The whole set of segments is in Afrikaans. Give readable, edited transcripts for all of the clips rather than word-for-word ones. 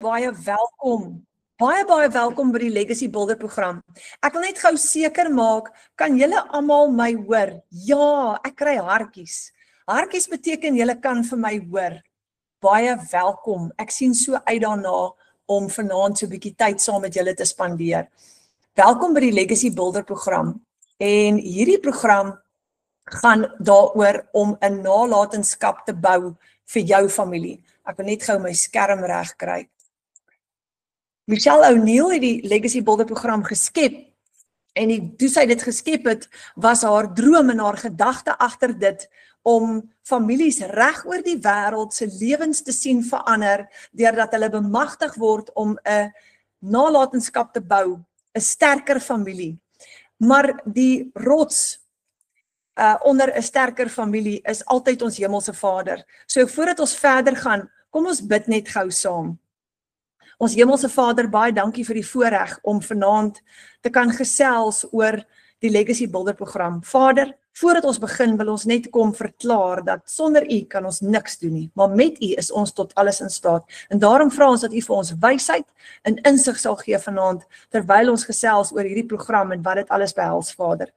baie welkom. Baie welkom by die Legacy Builder program. Ek wil net gou seker maak, kan julle almal my hoor? Ja, ek kry hartjies. Hartjies beteken julle kan vir my hoor. Baie welkom. Ek sien so uit daarna om vanaand so 'n bietjie tyd saam met julle te spandeer. Welkom by die Legacy Builder program. En hierdie program gaan daaroor om 'n nalatenskap te bou vir jou familie. Ek wil net gou my skerm reg kry. Michelle O'Neil het die Legacy Builder program geskep en toe sy dit geskep het, was haar droom en haar gedagte agter dit om families reg oor die wêreld se lewens te sien verander deurdat hulle bemagtig word om 'n nalatenskap te bou, 'n sterker familie. Maar die rots onder 'n sterker familie is altyd ons hemelse Vader. So voordat ons verder gaan, kom ons bid net gou saam. Ons hemelse Vader, baie dankie vir die voorreg om vanaand te kan gesels oor die Legacy Builder program. Vader, voordat ons begin wil ons net kom verklaar dat sonder U kan ons niks doen nie, maar met U is ons tot alles in staat. En daarom vra ons dat U vir ons wysheid en insig sal gee vanaand, terwyl ons gesels oor hierdie program en wat dit alles behels, Vader.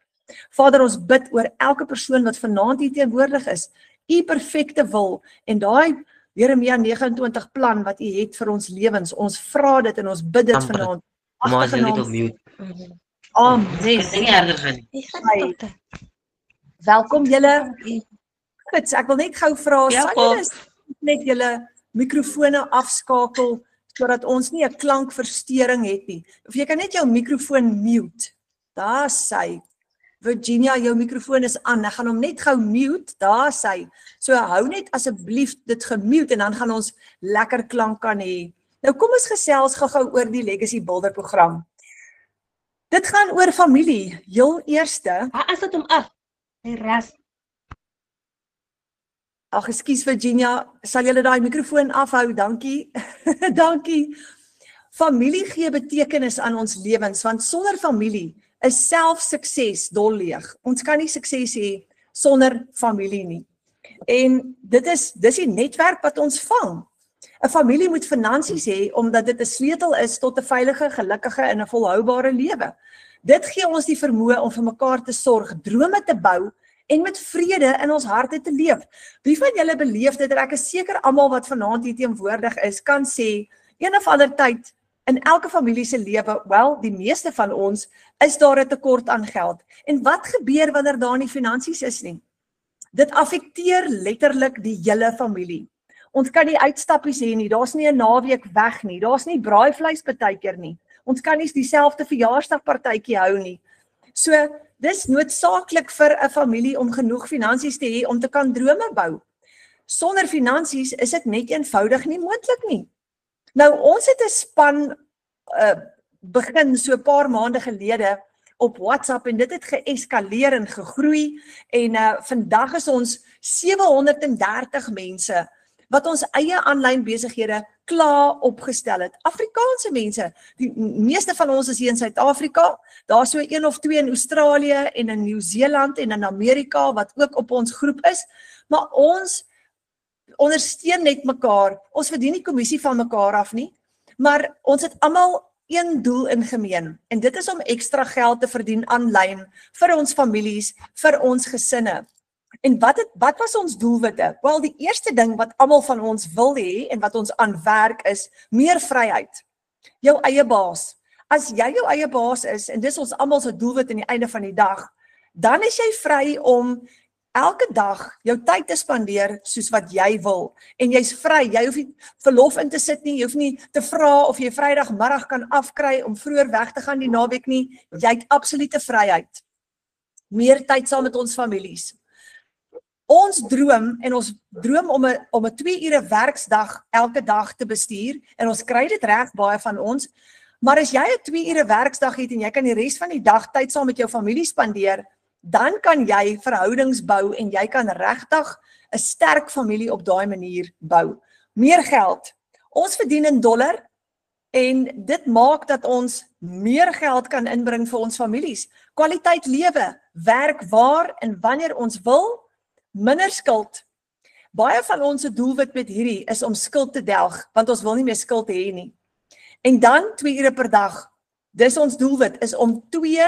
Vader, ons bid oor elke persoon wat vanaand hier teenwoordig is, U perfekte wil en daai Jeremia 29 plan wat U het vir ons lewens. Ons vra dit en ons bid dit vanaand. Maar jy net op mute. Amen. Welkom julle. Goed, ek wil net gou vra, sal julle net julle mikrofone afskakel sodat ons nie 'n klankversteuring het nie. Of jy kan net jou mikrofoon mute. Daar sy. Virginia, jou mikrofoon is aan. Ek gaan hom net gou mute. Daar sy. So hou net asseblief dit gemute en dan gaan ons lekker klank kan hê. Nou kom ons gesels gou-gou oor die Legacy Builder program. Dit gaan oor familie. Heel eerste. As dit hom af. Hy ras. Ag, ekskuus Virginia, sal julle daai mikrofoon afhou? Dankie. Dankie. Familie gee betekenis aan ons lewens, want sonder familie is self sukses dolleeg. Ons kan nie sukses hê sonder familie nie. En dis die netwerk wat ons vang. 'n Familie moet finansies hê omdat dit 'n sleutel is tot 'n veilige, gelukkige en 'n volhoubare lewe. Dit gee ons die vermoë om vir mekaar te sorg, drome te bou en met vrede in ons harte te leef. Wie van julle beleef dit? Ek is seker almal wat vanaand hier teenwoordig is, kan sê een of ander tyd in elke familie se lewe, wel, die meeste van ons, is daar 'n tekort aan geld. En wat gebeur wanneer daar nie finansies is nie? Dit affekteer letterlik die hele familie. Ons kan nie uitstappies hê nie, daar's nie 'n naweek weg nie, daar's nie braaivleis partykeer nie. Ons kan nie dieselfde verjaarsdagpartytjie hou nie. So, dis noodsaaklik vir 'n familie om genoeg finansies te hê om te kan drome bou. Sonder finansies is dit net eenvoudig nie moontlik nie. Nou, ons het 'n span begin so 'n paar maande gelede op WhatsApp en dit het geeskaleer en gegroei en vandag is ons 730 mense wat ons eie aanlyn besighede klaar opgestel het. Afrikaanse mense, die meeste van ons is hier in Suid-Afrika, daar so 1 of 2 in Australië en in Nieu-Seeland en in Amerika wat ook op ons groep is, maar ons ondersteun net mekaar. Ons verdien nie kommissie van mekaar af nie, maar ons het almal een doel in gemeen en dit is om ekstra geld te verdien aanlyn vir ons families, vir ons gesinne. En wat was ons doelwitte? Wel, die eerste ding wat almal van ons wil hê en wat ons aan werk is meer vryheid. Jou eie baas. As jy jou eie baas is en dis ons almal se doelwit aan die einde van die dag, dan is jy vry om elke dag jou tyd te spandeer soos wat jy wil. En jy's vry, jy hoef nie verlof in te sit nie, jy hoef nie te vra of jy Vrydagmiddag kan afkry om vroeër weg te gaan die naweek nie. Jy het absolute vryheid. Meer tyd saam met ons families. Ons droom om 'n 2 ure werksdag elke dag te bestuur en ons kry dit reg baie van ons. Maar as jy 'n 2 ure werksdag het en jy kan die res van die dag tyd saam met jou familie spandeer, dan kan jy verhoudings bou en jy kan regtig 'n sterk familie op daai manier bou. Meer geld. Ons verdien in dollar en dit maak dat ons meer geld kan inbring vir ons families. Kwaliteit lewe, werk waar en wanneer ons wil, minder skuld. Baie van ons se doelwit met hierdie is om skuld te delg, want ons wil nie meer skuld hê nie. En dan 2 ure per dag. Dis ons doelwit, is om 2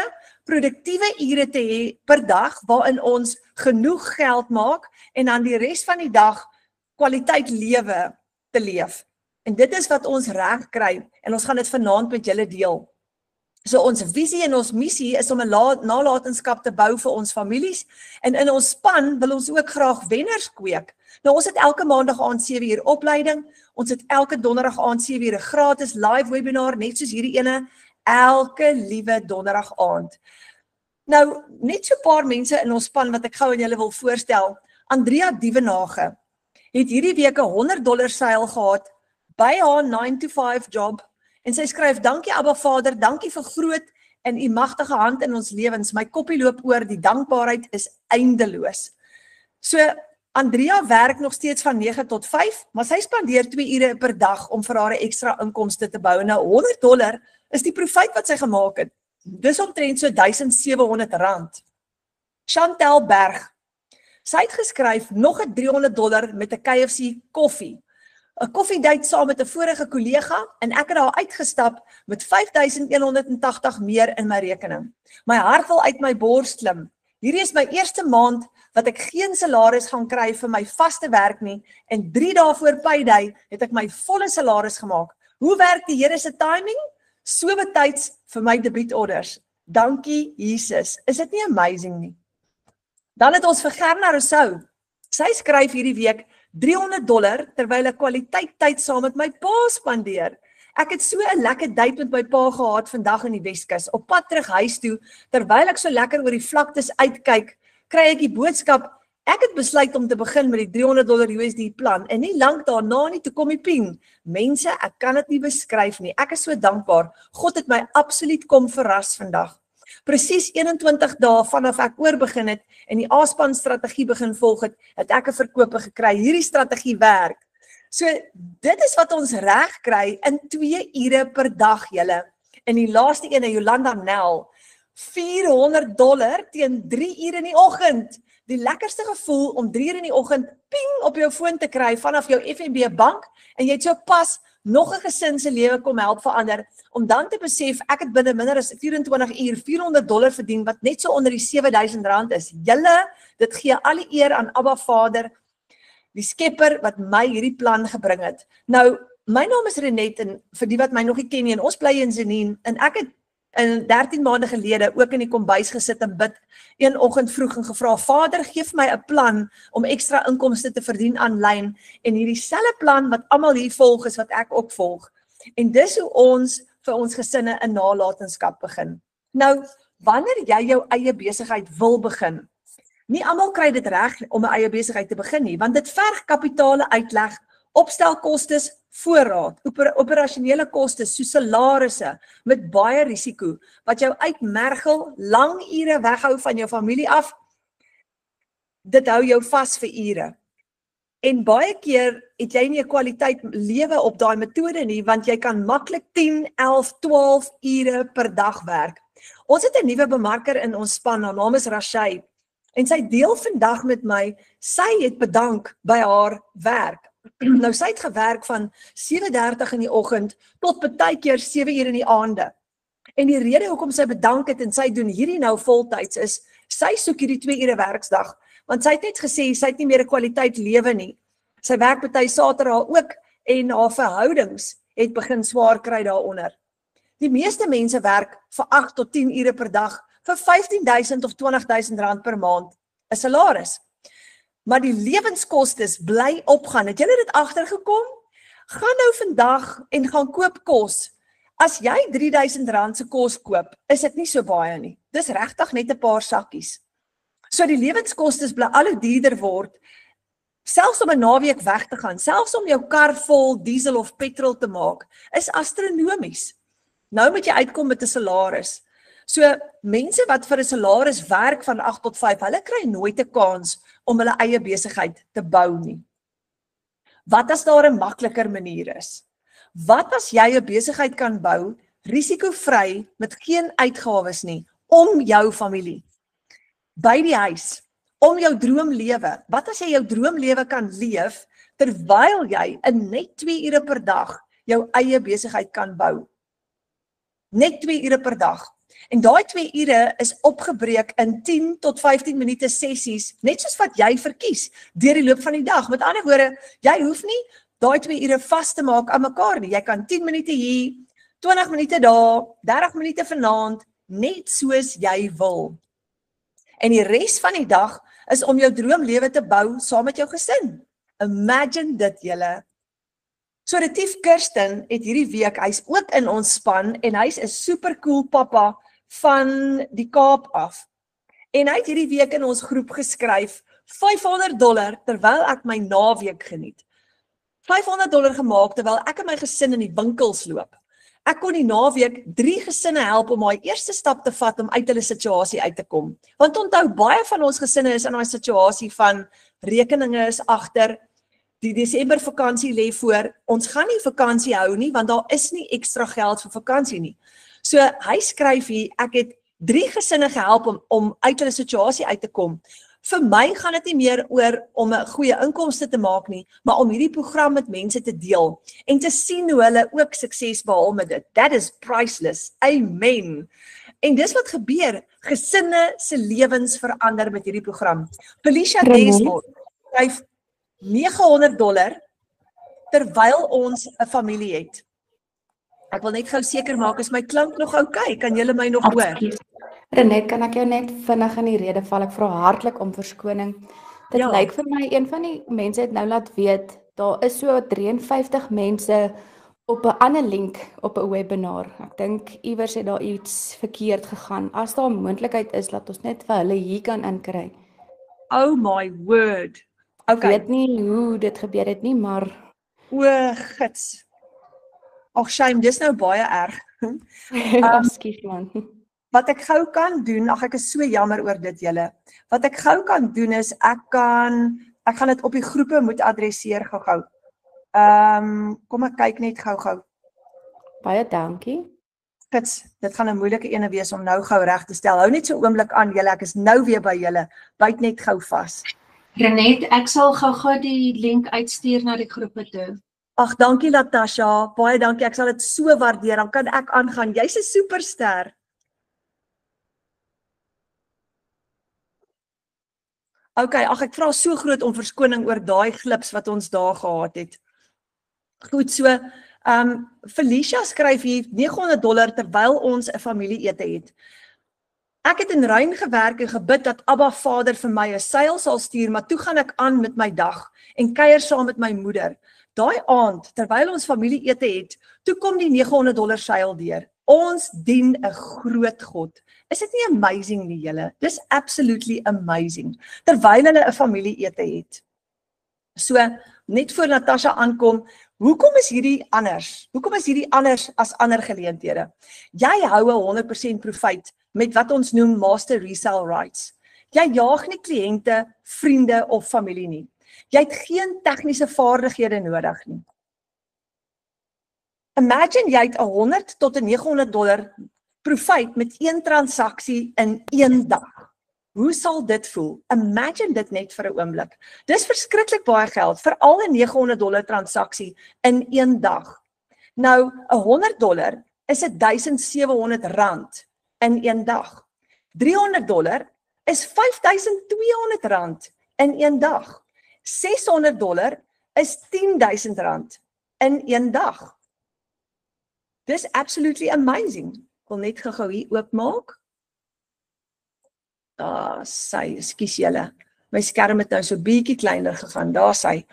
produktiewe ure te hê per dag, waarin ons genoeg geld maak, en dan die res van die dag kwaliteit lewe te leef. En dit is wat ons reg kry, en ons gaan dit vanaand met julle deel. So ons visie en ons missie is om 'n nalatenskap te bou vir ons families, en in ons span wil ons ook graag wenners kweek. Nou ons het elke maandag aand 7 uur opleiding, ons het elke donderdag aand 7 uur 'n gratis live webinar, net soos hierdie ene, elke liewe donderdag aand. Nou, net so 'n paar mense in ons span wat ek gou aan julle wil voorstel. Andrea Dievenage het hierdie week 'n $100 seil gehad by haar 9-to-5 job, en sy skryf: dankie Abba Vader, dankie vir groot en u magtige hand in ons lewens. My koppie loop oor, die dankbaarheid is eindeloos. So Andrea werk nog steeds van 9 tot 5, maar sy spandeer 2 ure per dag om vir haar 'n ekstra inkomste te bou. Nou $100 is die profijt wat sy gemaak het. Dis omtrent so R1,700. Chantel Berg, sy het geskryf nog 'n $300 met 'n KFC koffie. 'n Koffiedייט saam met 'n vorige kollega, en ek het daar uitgestap met $5,180 meer in my rekening. My hart wil uit my bors klim. Hierdie is my eerste maand wat ek geen salaris gaan kry vir my vaste werk nie, en 3 dae voor payday het ek my volle salaris gemaak. Hoe werk die Here se timing? So betyds vir my debietorders. Dankie Jesus. Is dit nie amazing nie? Dan het ons vir Gerna Rousseau. Sy skryf hierdie week $300 terwyl ek kwaliteit tyd saam met my pa spandeer. Ek het so 'n lekker date met my pa gehad vandag in die Weskus. Op pad terug huis toe, terwyl ek so lekker oor die vlaktes uitkyk, kry ek die boodskap: ek het besluit om te begin met die $300 USD plan, en nie lank daarna nie toe kom die ping. Mense, ek kan dit nie beskryf nie. Ek is so dankbaar. God het my absoluut kom verras vandag. Presies 21 dae vanaf ek oorbegin het en die A-span strategie begin volg het, het ek 'n verkope gekry. Hierdie strategie werk. So dit is wat ons reg kry in 2 ure per dag, julle. En die laaste ene, Jolanda Nel, $400 teen 3 uur in die oggend. Die lekkerste gevoel om 3 uur in die oggend ping op jou foon te kry vanaf jou FNB bank, en jy het so pas nog 'n gesin se lewe kom help verander, om dan te besef ek het binne minder as 24 uur $400 verdien, wat net so onder die R7,000 is. Julle, dit gee al die eer aan Abba Vader, die skepper wat my hierdie plan gebring het. Nou, my naam is Renet, en vir die wat my nog nie ken nie, en ons bly in Zenien, en ek het in 13 maande gelede ook in die kombuis gesit en bid een oggend vroeg en gevra: Vader, geef my 'n plan om ekstra inkomste te verdien aanlyn, en hierdie selfe plan wat almal hier volg is wat ek ook volg. En dis hoe ons vir ons gesinne 'n nalatenskap begin. Nou, wanneer jy jou eie besigheid wil begin, nie almal kry dit reg om 'n eie besigheid te begin nie, want dit verg kapitale uitleg, opstelkostes, voorraad, operasionele kostes, so salarisse, met baie risiko, wat jou uitmergel, lang ure weghou van jou familie af. Dit hou jou vas vir ure. En baie keer het jy nie 'n kwaliteit lewe op daai metode nie, want jy kan maklik 10, 11, 12 ure per dag werk. Ons het 'n nuwe bemarker in ons span, haar naam is Rashay, en sy deel vandag met my, sy het bedank by haar werk. Nou, sy het gewerk van 7:30 in die oggend tot partykeer 7 uur in die aande. En die rede hoekom sy bedank het en sy doen hierdie nou voltyds is, sy soek hierdie 2 ure werksdag, want sy het net gesê, sy het nie meer 'n kwaliteit lewe nie. Sy werk party Saterdag ook, en haar verhoudings het begin swaar kry daaronder. Die meeste mense werk vir 8 tot 10 ure per dag, vir 15,000 of 20,000 rand per maand, 'n salaris. Maar die lewenskostes bly opgaan. Het julle dit agtergekom? Gaan nou vandag en gaan koop kos. As jy R3,000 se kos koop, is dit nie so baie nie. Dis regtig net 'n paar sakkies. So die lewenskostes bly al hoe duurder word, selfs om 'n naweek weg te gaan, selfs om jou kar vol diesel of petrol te maak, is astronomies. Nou moet jy uitkom met 'n salaris. So mense wat vir 'n salaris werk van 8 tot 5, hulle kry nooit 'n kans om hulle eie besigheid te bou nie. Wat as daar 'n makliker manier is? Wat as jy 'n besigheid kan bou, risikovry, met geen uitgawes nie, om jou familie, by die huis, om jou droomlewe. Wat as jy jou droomlewe kan leef, terwyl jy in net 2 ure per dag jou eie besigheid kan bou? Net 2 ure per dag. En daai 2 ure is opgebreek in 10 tot 15 minute sessies, net soos wat jy verkies, deur die loop van die dag. Met ander woorde, jy hoef nie daai 2 ure vas te maak aan mekaar nie. Jy kan 10 minute hier, 20 minute daar, 30 minute vanaand, net soos jy wil. En die res van die dag is om jou droomlewe te bou saam met jou gesin. Imagine dit julle. So Retief Kirsten het hierdie week, hy's ook in ons span en hy's 'n super cool pappa van die Kaap af. En hy het hierdie week in ons groep geskryf $500 terwyl ek my naweek geniet. $500 gemaak terwyl ek en my gesin in die winkels loop. Ek kon die naweek 3 gesinne help om daai eerste stap te vat om uit hulle situasie uit te kom. Want onthou, baie van ons gesinne is in daai situasie van rekeninge is agter, die Desember vakansie lê voor, ons gaan nie vakansie hou nie, want daar is nie ekstra geld vir vakansie nie. So hy skryf hier, ek het 3 gesinne gehelp om uit hulle situasie uit te kom. Vir my gaan dit nie meer oor om 'n goeie inkomste te maak nie, maar om hierdie program met mense te deel en te sien hoe hulle ook sukses behaal met dit. That is priceless. Amen. En dis wat gebeur, gesinne se lewens verander met hierdie program. Felicia Desmond skryf $900 terwyl ons 'n familie het. Ek wil net gou seker maak, is my klank nog oukei? Kan julle my nog hoor? Renet, kan ek jou net vinnig in die rede val? Ek vra hartlik om verskoning. Dit lyk vir my, een van die mense het nou laat weet, daar is so 53 mense op 'n ander link op 'n webinar. Ek dink iewers het daar iets verkeerd gegaan. As daar 'n moontlikheid is, laat ons net vir hulle hier kan inkry. Oh my word. Ek weet nie hoe dit gebeur het nie, maar o, gits. Ag shame, dis nou baie erg. Ekskuus man. Wat ek gou kan doen, ek is so jammer oor dit julle. Wat ek gou kan doen is ek gaan dit op die groepe moet adresseer gou-gou. Kom ek kyk net gou-gou. Baie dankie. Gits, dit gaan 'n moeilike ene wees om nou gou reg te stel. Hou net so 'n oomblik aan julle, ek is nou weer by julle. Byt net gou vas. Renet, ek sal gou-gou die link uitstuur na die groepe toe. Ag, dankie Natasha, baie dankie. Ek sal dit so waardeer. Dan kan ek aangaan. Jy's 'n superster. Okay, ag ek vra so groot om verskoning oor daai glips wat ons daar gehad het. Goed, so Felicia skryf hier $900 terwyl ons 'n familieete het. Ek het in Rein gewerk en gebid dat Abba Vader vir my 'n seil sal stuur, maar toe gaan ek aan met my dag en kuier saam met my moeder. Daai aand, terwyl ons familieete het, toe kom die $900 seil deur. Ons dien 'n groot God. Is dit nie amazing nie julle? Dis absolutely amazing. Terwyl hulle 'n familieete het. So, net voor Natasha aankom, hoekom is hierdie anders? Hoekom is hierdie anders as ander geleenthede? Jy hou 'n 100% profit met wat ons noem master resale rights. Jy jaag nie kliënte, vriende of familie nie. Jy het geen tegniese vaardighede nodig nie. Imagine jy het 100 tot $900 profit met 1 transaksie in 1 dag. Hoe sal dit voel? Imagine dit net vir 'n oomblik. Dis verskriklik baie geld, veral 'n $900 transaksie in 1 dag. Nou, $100 is R1,700 in 1 dag. $300 is R5,200 in 1 dag. $600 is R10,000 in 1 dag. Dis absolutely amazing. Ek wil net gou hier oopmaak. Daar sy, ekskuus julle. My skerm het nou so bietjie kleiner gegaan. Daar sy.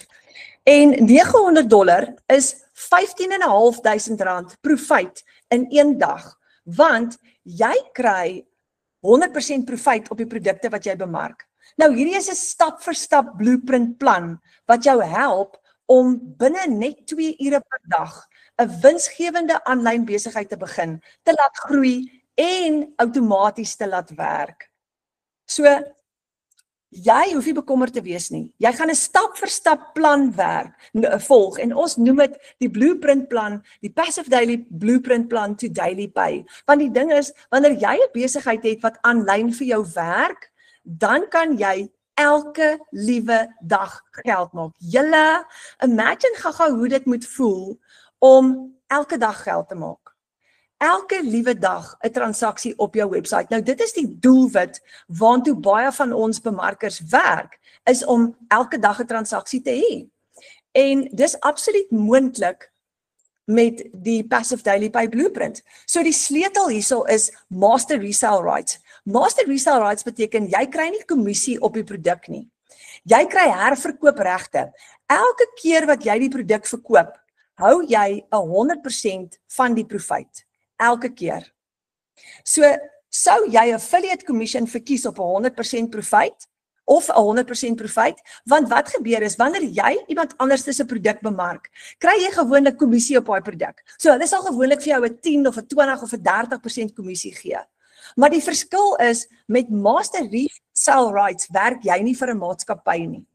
En $900 is R15,500 profit in 1 dag, want jy kry 100% profit op die produkte wat jy bemark. Nou hierdie is 'n stap vir stap blueprint plan wat jou help om binne net 2 ure per dag 'n winsgewende aanlyn besigheid te begin, te laat groei en outomaties te laat werk. So, jy hoef nie bekommerd te wees nie. Jy gaan 'n stap vir stap plan volg en ons noem dit die blueprint plan, die passive daily blueprint plan to daily pay. Want die ding is, wanneer jy 'n besigheid het wat aanlyn vir jou werk, dan kan jy elke liewe dag geld maak. Julle, imagine gaga hoe dit moet voel om elke dag geld te maak. Elke liewe dag 'n transaksie op jou webwerf. Nou dit is die doelwit waartoe baie van ons bemarkers werk, is om elke dag 'n transaksie te hê. En dis absoluut moontlik met die Passive Daily Pay Blueprint. So die sleutel hierso is Master Resale Rights. Master Resale Rights beteken jy kry nie kommissie op die produk nie. Jy kry herverkoopregte. Elke keer wat jy die produk verkoop, hou jy 100% van die profit. Elke keer. So sou jy 'n affiliate commission verkies op 100% profit of 100% profit, want wat gebeur is wanneer jy iemand anders se produk bemark, kry jy gewoonlik kommissie op daai produk. So hulle sal gewoonlik vir jou 'n 10 of 'n 20 of 'n 30% kommissie gee. Maar die verskil is met Master Resale Rights werk jy nie vir 'n maatskappy nie.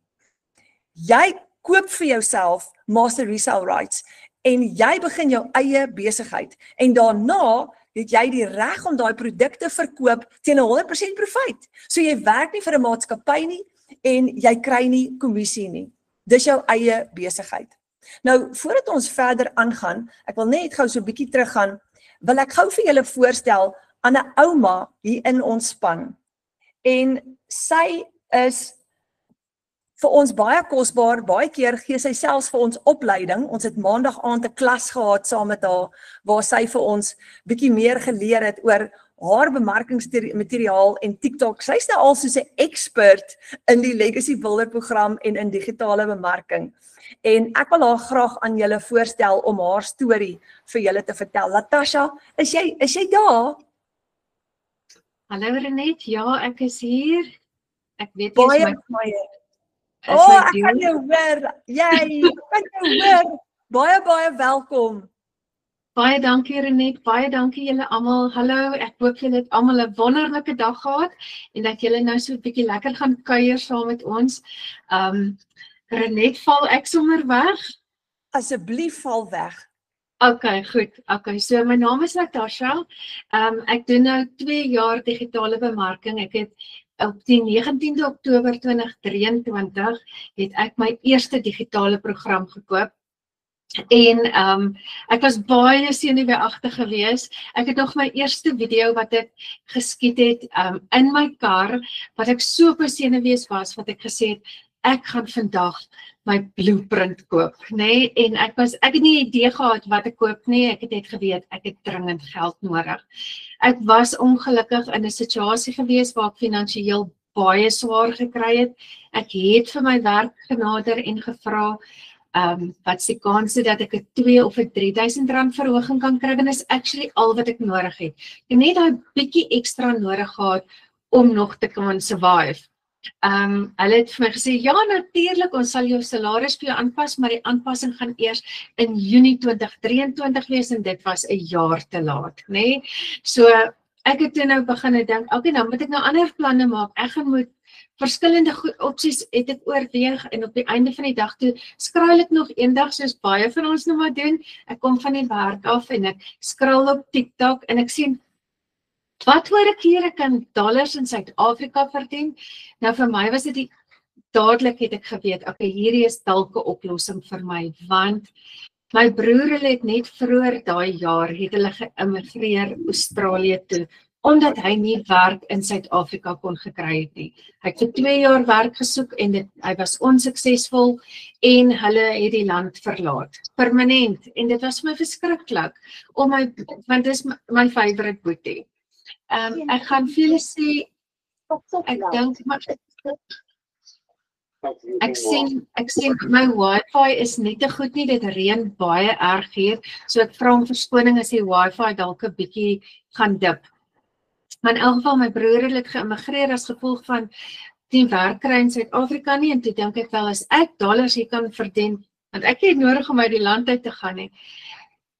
Jy koop vir jouself Master Resale Rights en jy begin jou eie besigheid en daarna het jy die reg om daai produkte verkoop teen 100% profit. So jy werk nie vir 'n maatskappy nie en jy kry nie kommissie nie. Dis jou eie besigheid. Nou, voordat ons verder aangaan, ek wil net gou so 'n bietjie teruggaan, wil ek gou vir julle voorstel aan 'n ouma hier in ons span. En sy is vir ons baie kosbaar, baie keer gee sy selfs vir ons opleiding. Ons het maandag aand 'n klas gehad saam met haar, waar sy vir ons bietjie meer geleer het oor haar bemarkingsmateriaal en TikTok. Sy's nou al soos 'n expert in die Legacy Builder program en in digitale bemarking. En ek wil haar graag aan julle voorstel om haar storie vir julle te vertel. Latasha, is jy daar? Hallo Renet, ja, ek is hier. Ek weet Baie jy is baie. my Ek deel. kan jou hoor. Ek kan jou hoor. Baie welkom. Baie dankie Renet, baie dankie julle almal. Hallo, ek hoop julle het almal 'n wonderlike dag gehad en dat julle nou so 'n bietjie lekker gaan kuier saam met ons. Renet, val ek sommer weg? Asseblief val weg. Okay, goed. Okay, so my naam is Natasha. Ek doen nou 2 jaar digitale bemarking. Ek het op die 19de Oktober 2023 het ek my eerste digitale program gekoop. En ek was baie senuweeagtig geweest. Ek het nog my eerste video wat ek geskiet het in my kar, wat ek so besenuwees was, wat ek gesê het, ek gaan vandag my blueprint koop, nê? En ek het nie 'n idee gehad wat ek koop nie. Ek het net geweet ek het dringend geld nodig. Ek was ongelukkig in 'n situasie geweest waar ek finansiëel baie swaar gekry het. Ek het vir my werk genader en gevra wat se kanse dat ek 'n 2 of 'n 3000 rand verhoging kan kry, en is actually al wat ek nodig het. Ek het net daai bietjie ekstra nodig gehad om nog te kan survive. Hulle het vir my gesê, ja natuurlik, ons sal jou salaris vir jou aanpas, maar die aanpassing gaan eers in Junie 2023 wees, en dit was 'n jaar te laat, nê? So ek het toe nou begin dink, okay, nou moet ek nou ander planne maak. Ek gaan moet verskillende opsies het ek oorweeg, en op die einde van die dag toe skryl ek nog eendag, soos baie van ons nou maar doen. Ek kom van die werk af en ek skrol op TikTok en ek sien, wat hoor ek hier, ek kan dollars in Suid-Afrika verdien. Nou vir my was dit dadelik het ek geweet, okay, hierdie is dalk 'n oplossing vir my, want my broer het net vroeër daai jaar het hulle geïmmigreer Australië toe, omdat hy nie werk in Suid-Afrika kon gekry het nie. Hy het vir 2 jaar werk gesoek en hy was onsuksesvol en hulle het die land verlaat, permanent. En dit was vir my verskriklik, want dit is my favourite boetie. Ek gaan vir julle sê, ek dink, ek sien my wifi is nie te goed nie, dit reën baie erg hier, so ek vra om verskoning as die wifi dalk 'n bietjie gaan dip. Maar in elk geval, my broer het geïmmigreer as gevolg van die werk kry in Suid-Afrika nie, en toe dink ek wel, as ek dollars hier kan verdien, want ek het nodig om uit die land uit te gaan nie.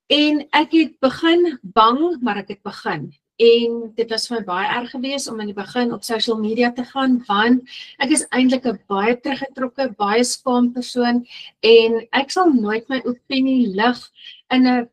En ek het begin bang, maar ek het begin. En dit was vir my baie erg geweest om in die begin op social media te gaan, want ek is eintlik 'n baie teruggetrokke, baie skaam persoon, en ek sal nooit my opinie lig in 'n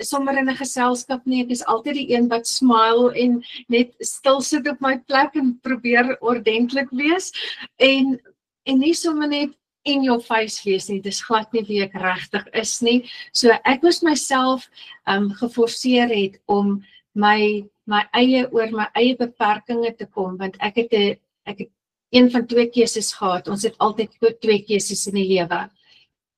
sommer in 'n geselskap nie, ek is altyd die een wat smile en net stil sit op my plek en probeer ordentlik wees, en nie sommer net in your face wees nie, dis glad nie wie ek regtig is nie, so ek moes myself geforseer het om oor my eie beperkings te kom, want ek het een van 2 keuses gehad, ons het altyd 2 keuses in die lewe,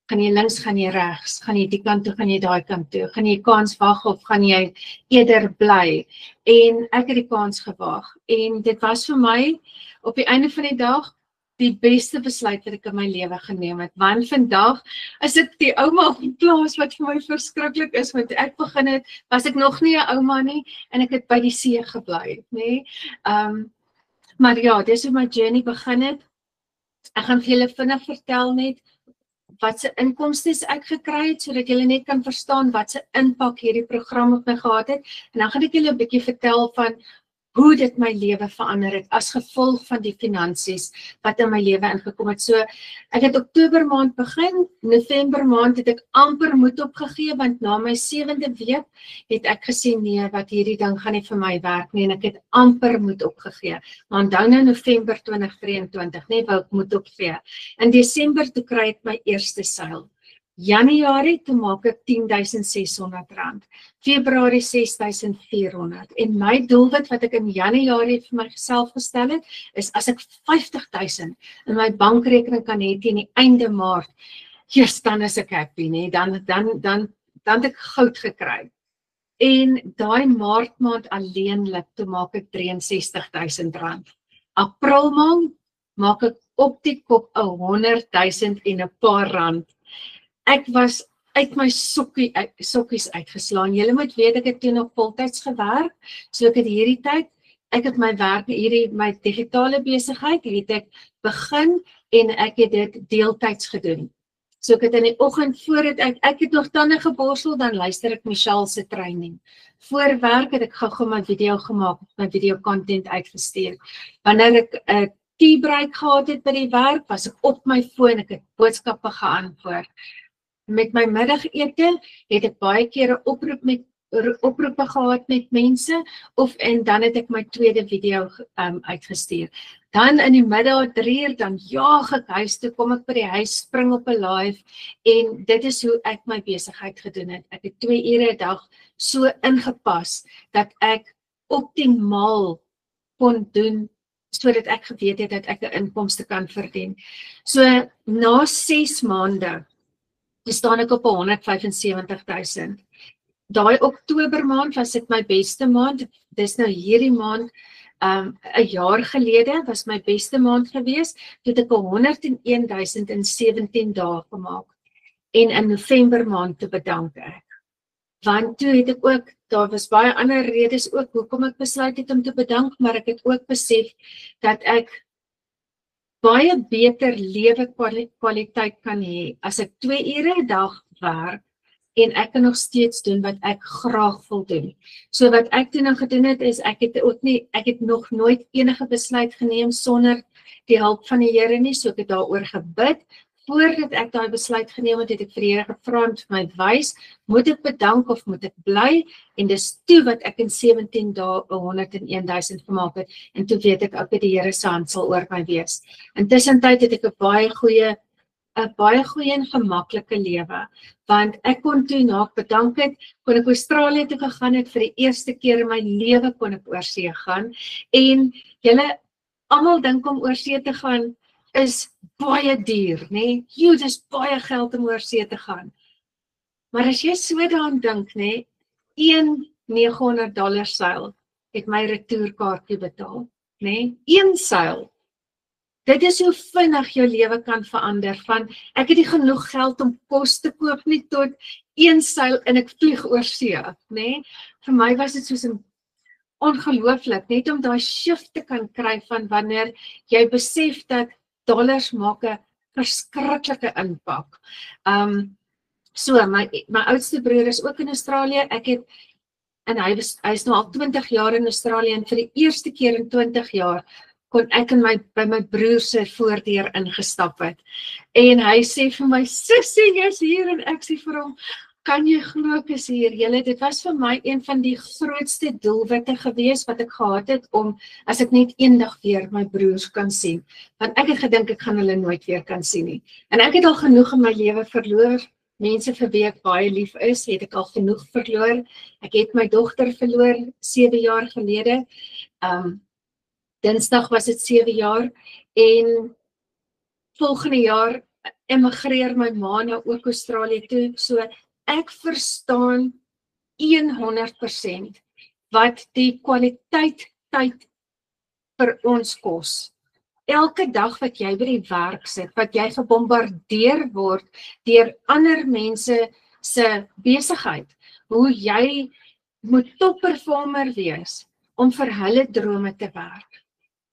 gaan jy links, gaan jy regs, gaan jy die kant toe, gaan jy daai kant toe, gaan jy kans wag of gaan jy eerder bly, en ek het die kans gewag, en dit was vir my, op die einde van die dag, die beste besluit wat ek in my lewe geneem het, want vandag is ek die ouma op die plaas wat vir my verskriklik is, want ek begin het, was ek nog nie 'n ouma nie, en ek het by die see gebly, nee, maar ja, dis hoe my journey begin het. Ek gaan vir julle vinnig vertel net, wat se inkomstes ek gekry het, sodat julle net kan verstaan wat se impak hierdie program op my gehad het, en dan gaan ek julle 'n bietjie vertel van hoe dit my lewe verander het, as gevolg van die finansies wat in my lewe ingekom het. So, ek het Oktober maand begin, November maand het ek amper moed opgegee, want na my 7de week het ek gesê, nee, wat hierdie ding gaan nie vir my werk nie, en ek het amper moed opgegee. Maar onthou nou November 2023, nee, wou ek moed opgee. In Desember toe kry ek my eerste seil. Januarie toe maak ek R10.600, Februarie 6.400, en my doelwit wat ek in Januarie vir myself gestel het, is as ek 50.000 in my bankrekening kan hê teen die einde Maart, yes, dan is ek happy, nee, dan het ek goud gekry. En daai Maart maand alleenlik, toe maak ek R63.000. April maand maak ek op die kop 100.000 en 'n paar rand. Ek was uit my sokkies uitgeslaan. Julle moet weet, ek het toe nog voltyds gewerk, so ek het hierdie tyd, ek het my werk, my digitale besigheid, het ek begin, en ek het dit deeltyds gedoen. So ek het in die oggend, voordat ek het nog tande geborsel, dan luister ek Michelle se training. Voor werk het ek gou my video gemaak, my video content uitgestuur. Wanneer ek 'n tea break gehad het by die werk, was ek op my foon, ek het boodskappe geantwoord. Met my middagete het ek baie keer 'n oproepe gehad met mense, en dan het ek my tweede video uitgestuur. Dan in die middag 3 uur, dan jaag ek huis toe, kom ek by die huis, spring op 'n live, en dit is hoe ek my besigheid gedoen het. Ek het 2 ure 'n dag so ingepas, dat ek optimaal kon doen, sodat ek geweet het dat ek 'n inkomste kan verdien. So, na 6 maande, toe staan ek op 175.000. Daai Oktober maand was dit my beste maand, dis nou hierdie maand, 'n jaar gelede was my beste maand gewees, toe het ek 101.000 in 17 dae gemaak, en in November maand toe bedank ek. Want toe het ek ook, daar was baie ander redes ook, hoekom ek besluit het om te bedank, maar ek het ook besef, dat ek baie beter lewe kwaliteit kan hê, as ek 2 ure 'n dag werk, en ek kan nog steeds doen wat ek graag wil doen. So wat ek toe nou gedoen het, is ek het nog nooit enige besluit geneem sonder die hulp van die Here nie, so ek het daaroor gebid. Voordat ek daai besluit geneem het, het ek vir die Here gevra om my wys, moet ek bedank of moet ek bly? En dis toe wat ek in 17 dae 101.000 gemaak het, en toe weet ek, okay, die Here se hand sal oor my wees. Intussen tyd het ek 'n baie goeie en gemaklike lewe, want ek kon toe, na ek bedank het, kon ek Australië toe gegaan het, vir die eerste keer in my lewe kon ek oor see gaan, en julle almal dink om oor see te gaan, is baie duur, nee, dis baie geld om oor see te gaan, maar as jy so daaraan dink, nee, een $900 seil, het my retourkaartjie betaal, nee, 1 seil. Dit is hoe vinnig jou lewe kan verander, van ek het nie genoeg geld om kos te koop nie, tot 1 seil en ek vlieg oor see, nee. Vir my was dit soos 'n ongelooflik, net om daai shift te kan kry, van wanneer jy besef dat dollars maak 'n verskriklike impak. So, my oudste broer is ook in Australië, en hy is nou al 20 jaar in Australië, en vir die eerste keer in 20 jaar, kon ek by my broer se voordeur ingestap het. En hy sê vir my, sussie, jy's hier, en ek sê vir hom, kan jy glo ek is hier, julle, dit was vir my een van die grootste doelwitte gewees wat ek gehad het om, as ek net eendag weer my broers kan sien, want ek het gedink ek gaan hulle nooit weer kan sien nie, en ek het al genoeg in my lewe verloor, mense vir wie ek baie lief is, het ek al genoeg verloor, ek het my dogter verloor 7 jaar gelede, Dinsdag was dit 7 jaar, en volgende jaar emigreer my ma na ook Australië toe, so ek verstaan 100% wat die kwaliteit tyd vir ons kos. Elke dag wat jy by die werk sit, wat jy gebombardeer word deur ander mense se besigheid, hoe jy moet topperformer wees om vir hulle drome te werk.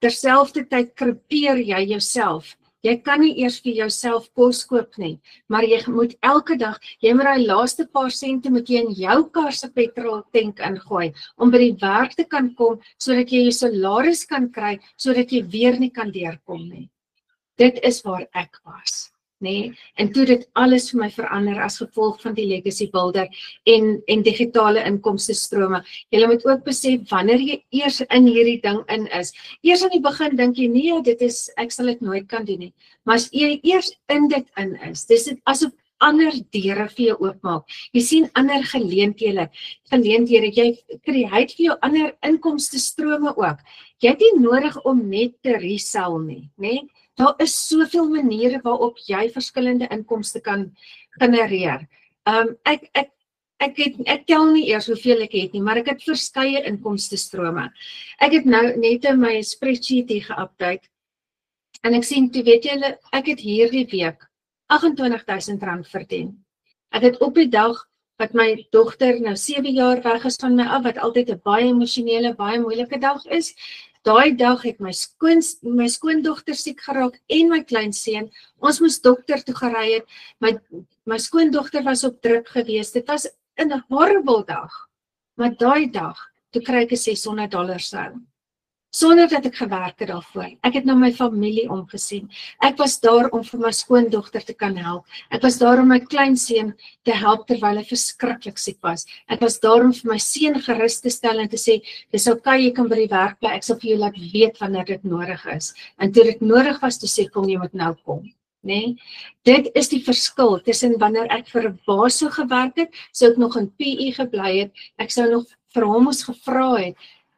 Terselfdertyd krepeer jy jouself. Jy kan nie eers vir jouself kos koop nie, maar jy moet elke dag, jy moet die laaste paar sente moet jy in jou kar se petrol tank ingooi, om by die werk te kan kom, sodat jy jou salaris kan kry, sodat jy weer nie kan deurkom nie. Dit is waar ek was, nee, en toe dit alles vir my verander as gevolg van die legacy builder en digitale inkomste strome. Jy moet ook besef, wanneer jy eers in hierdie ding in is, eers aan die begin dink jy, nee, ek sal dit nooit kan doen nie, maar as jy eers in dit in is, dis dit asof ander deure vir jou oopmaak. Jy sien ander geleenthede, jy het vir jou ander inkomste strome ook. Jy het nie nodig om net te resell nie, nee. Daar is soveel maniere waarop jy verskillende inkomste kan genereer. Ek tel nie eers hoeveel ek het nie, maar ek het verskeie inkomste strome. Ek het nou net in my spreadsheet hier geupdate, en ek sien, toe weet julle, ek het hierdie week R28,000 verdien. Ek het op die dag wat my dogter nou 7 jaar weg is van my af, wat altyd 'n baie emosionele, baie moeilike dag is, daai dag het my skoondogter siek geraak en my kleinseun. Ons moes dokter toe gery het. My skoondogter was op druk geweest. Dit was 'n horrible dag. Maar daai dag, toe kry ek 'n $600 sou. Sonder dat ek gewerk het daarvoor. Ek het na my familie omgesien. Ek was daar om vir my skoondogter te kan help. Ek was daar om my kleinseun te help terwyl hy verskriklik siek was. Ek was daar om vir my seun gerus te stel en te sê, dis okay, jy kan by die werk bly, ek sal vir jou laat weet wanneer dit nodig is. En toe dit nodig was, toe sê kom, jy moet nou kom. Nee, dit is die verskil tussen wanneer ek vir 'n baas sou gewerk het, sou ek nog in PE gebly het, ek sou nog vir hom moes gevra het,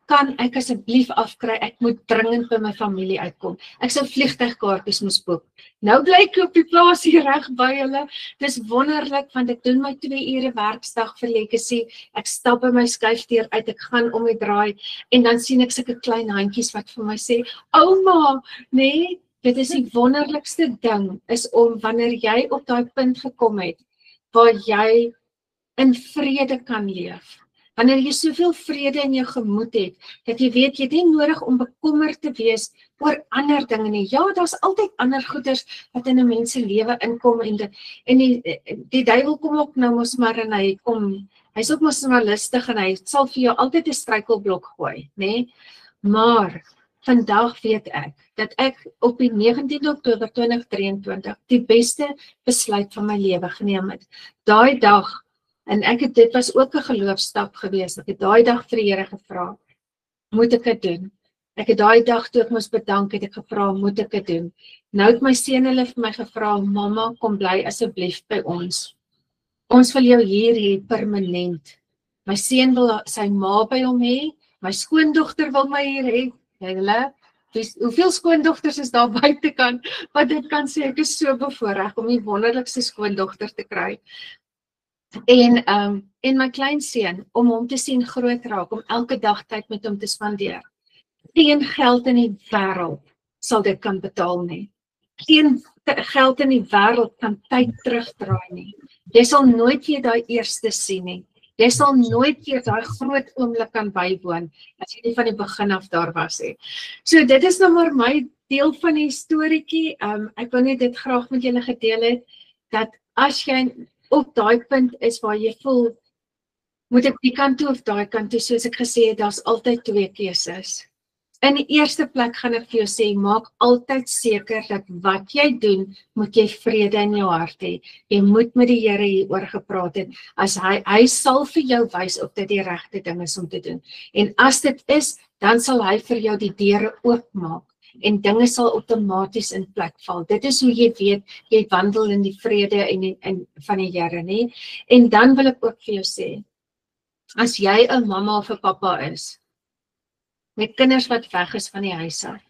kan ek asseblief afkry, ek moet dringend by my familie uitkom. Ek sou vliegtuigkaartjies moes boek. Nou bly ek op die plaas hier reg by hulle. Dis wonderlik, want ek doen my 2 ure werksdag vir Legacy. Ek stap by my skuifdeur uit, ek gaan om die draai, en dan sien ek sulke klein handjies wat vir my sê, ouma, nee, dit is die wonderlikste ding, is om wanneer jy op daai punt gekom het, waar jy in vrede kan leef. Wanneer jy soveel vrede in jou gemoed het, dat jy weet, jy het nie nodig om bekommerd te wees oor ander dinge nie. Ja, daar's altyd ander goeders wat in 'n mens se lewe inkom, en die duiwel kom ook nou mos maar, en hy's ook mos maar listig, en hy sal vir jou altyd 'n struikelblok gooi, né? Maar vandag weet ek, dat ek op die 19 Oktober 2023 die beste besluit van my lewe geneem het. Daai dag, en dit was ook 'n geloofstap geweest, ek het daai dag vir die Here gevra, moet ek dit doen? Ek het daai dag toe ek moes bedank, het ek gevra, moet ek dit doen? Nou het my seun hulle vir my gevra, mamma, kom bly asseblief by ons. Ons wil jou hier hê permanent. My seun wil sy ma by hom hê, my skoondogter wil my hier hê. Julle, hoeveel skoondogters is daar buitekant, wat dit kan sê, ek is so bevoorreg om die wonderlikste skoondogter te kry. En my kleinseun, om hom te sien groot raak, om elke dag tyd met hom te spandeer. Geen geld in die wêreld sal dit kan betaal nie. Geen geld in die wêreld kan tyd terugdraai nie. Jy sal nooit weer daai eerste sien nie. Jy sal nooit weer daai groot oomblik kan bywoon, as jy nie van die begin af daar was nie. So dit is nou maar my deel van die storieetjie. Ek wil net dit graag met julle gedeel het, dat as jy op daai punt is waar jy voel, moet ek die kant toe of daai kant toe, soos ek gesê het, daar's altyd twee keuses. In die eerste plek gaan ek vir jou sê, maak altyd seker dat wat jy doen, moet jy vrede in jou hart hê. Jy moet met die Here hieroor gepraat het. As hy sal vir jou wys of dit die regte ding is om te doen. En as dit is, dan sal hy vir jou die deure oopmaak. En dinge sal outomaties in plek val. Dit is hoe jy weet, jy wandel in die vrede en van die Here, nie? En dan wil ek ook vir jou sê, as jy 'n mamma of 'n pappa is, met kinders wat weg is van die huis af,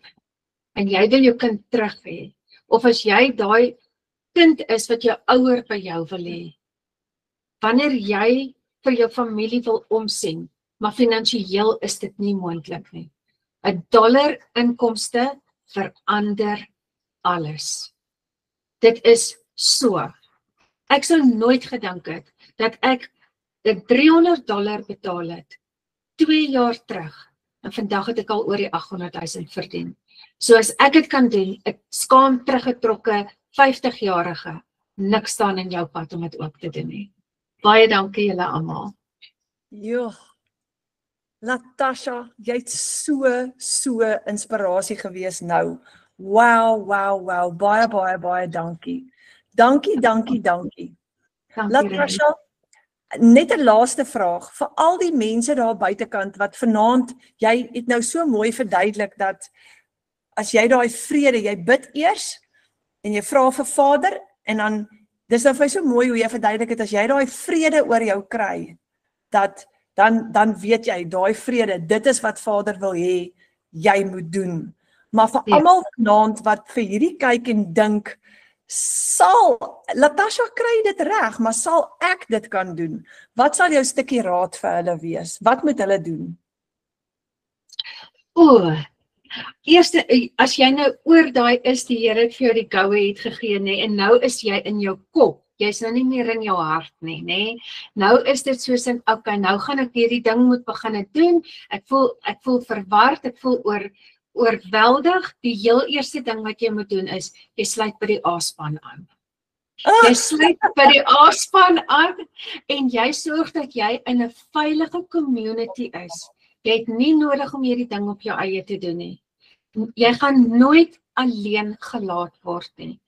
en jy wil jou kind terug hê, of as jy daai kind is wat jou ouer by jou wil hê, wanneer jy vir jou familie wil omsien, maar finansiëel is dit nie moontlik nie. $1 inkomste verander alles. Dit is so. Ek sou nooit gedink het dat ek $300 betaal het 2 jaar terug en vandag het ek al oor die 800,000 verdien. So as ek dit kan doen, ek skaam teruggetrokke 50-jarige, niks staan in jou pad om dit ook te doen nie. Baie dankie julle almal. Jo. Natasha, jy't so inspirasie gewees nou. Wow. Baie dankie. Dankie. Natasha, net 'n laaste vraag vir al die mense daar buitekant wat vanaand, jy het nou so mooi verduidelik dat as jy daai vrede, jy bid eers en jy vra vir Vader en dan, dis nou vir my so mooi hoe jy verduidelik het, as jy daai vrede oor jou kry, dat dan weet jy, daai vrede, dit is wat Vader wil hê, jy moet doen. Maar vir almal vanaand wat vir hierdie kyk en dink, sal Natasha kry dit reg, maar sal ek dit kan doen? Wat sal jou stukkie raad vir hulle wees? Wat moet hulle doen? Eerste, as jy nou oor daai is, die Here het vir jou die goue het gegee, nee, en nou is jy in jou kop. Jy's nou nie meer in jou hart nie, nê? Nou is dit soos in, okay, nou gaan ek hierdie ding moet begin doen. Ek voel verward, ek voel oorweldig. Die heel eerste ding wat jy moet doen is, jy sluit by die A-span aan. Jy sluit by die A-span aan en jy sorg dat jy in 'n veilige community is. Jy het nie nodig om hierdie ding op jou eie te doen nie. Jy gaan nooit alleen gelaat word nie.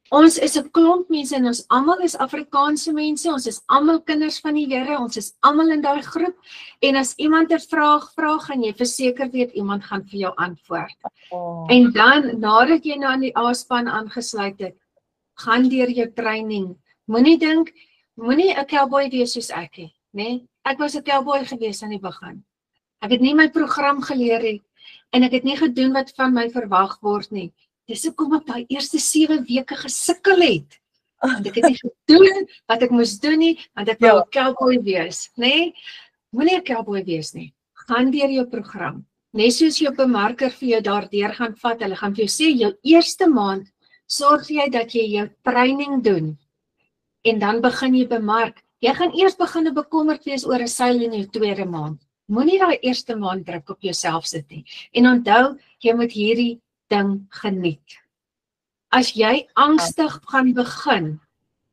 Ons is 'n klomp mense en ons almal is Afrikaanse mense, ons is almal kinders van die Here, ons is almal in daai groep en as iemand 'n vraag vra, gaan jy verseker weet iemand gaan vir jou antwoord. En dan, nadat jy nou aan die A-span aangesluit het, gaan deur jou training. Moenie 'n cowboy wees soos ek nie, né? Ek was 'n cowboy gewees aan die begin. Ek het nie my program geleer nie en ek het nie gedoen wat van my verwag word nie. Dis hoekom ek daai eerste 7 weke gesukkel het. Want ek het nie gedoen wat ek moes doen nie, want ek wou 'n cowboy wees, né? Moenie 'n cowboy wees nie. Gaan deur jou program. Net soos jou bemarker vir jou daardeur gaan vat, hulle gaan vir jou sê, jou eerste maand, sorg jy dat jy jou training doen. En dan begin jy bemark. Jy gaan eers begin bekommerd wees oor 'n seil in jou tweede maand. Moenie daai eerste maand druk op jouself sit nie. En onthou, jy moet hierdie ding geniet. As jy angstig gaan begin,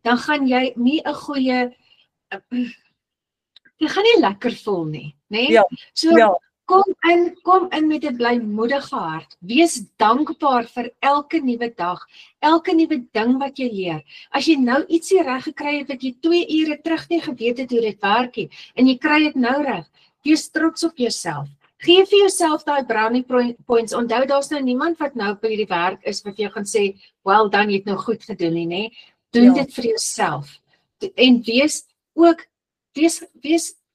dan gaan jy nie 'n goeie, jy gaan nie lekker voel nie, né? Ja, so, kom in met 'n blymoedige hart. Wees dankbaar vir elke nuwe dag, elke nuwe ding wat jy leer. As jy nou ietsie reg gekry het wat jy 2 ure terug nie geweet het hoe dit werk nie, en jy kry dit nou reg, wees trots op jouself. Geef vir jouself daai brownie points. Onthou, daar's nou niemand wat nou by die werk is wat jy gaan sê, well done, jy het nou goed gedoen nie, né? Doen dit vir jouself. En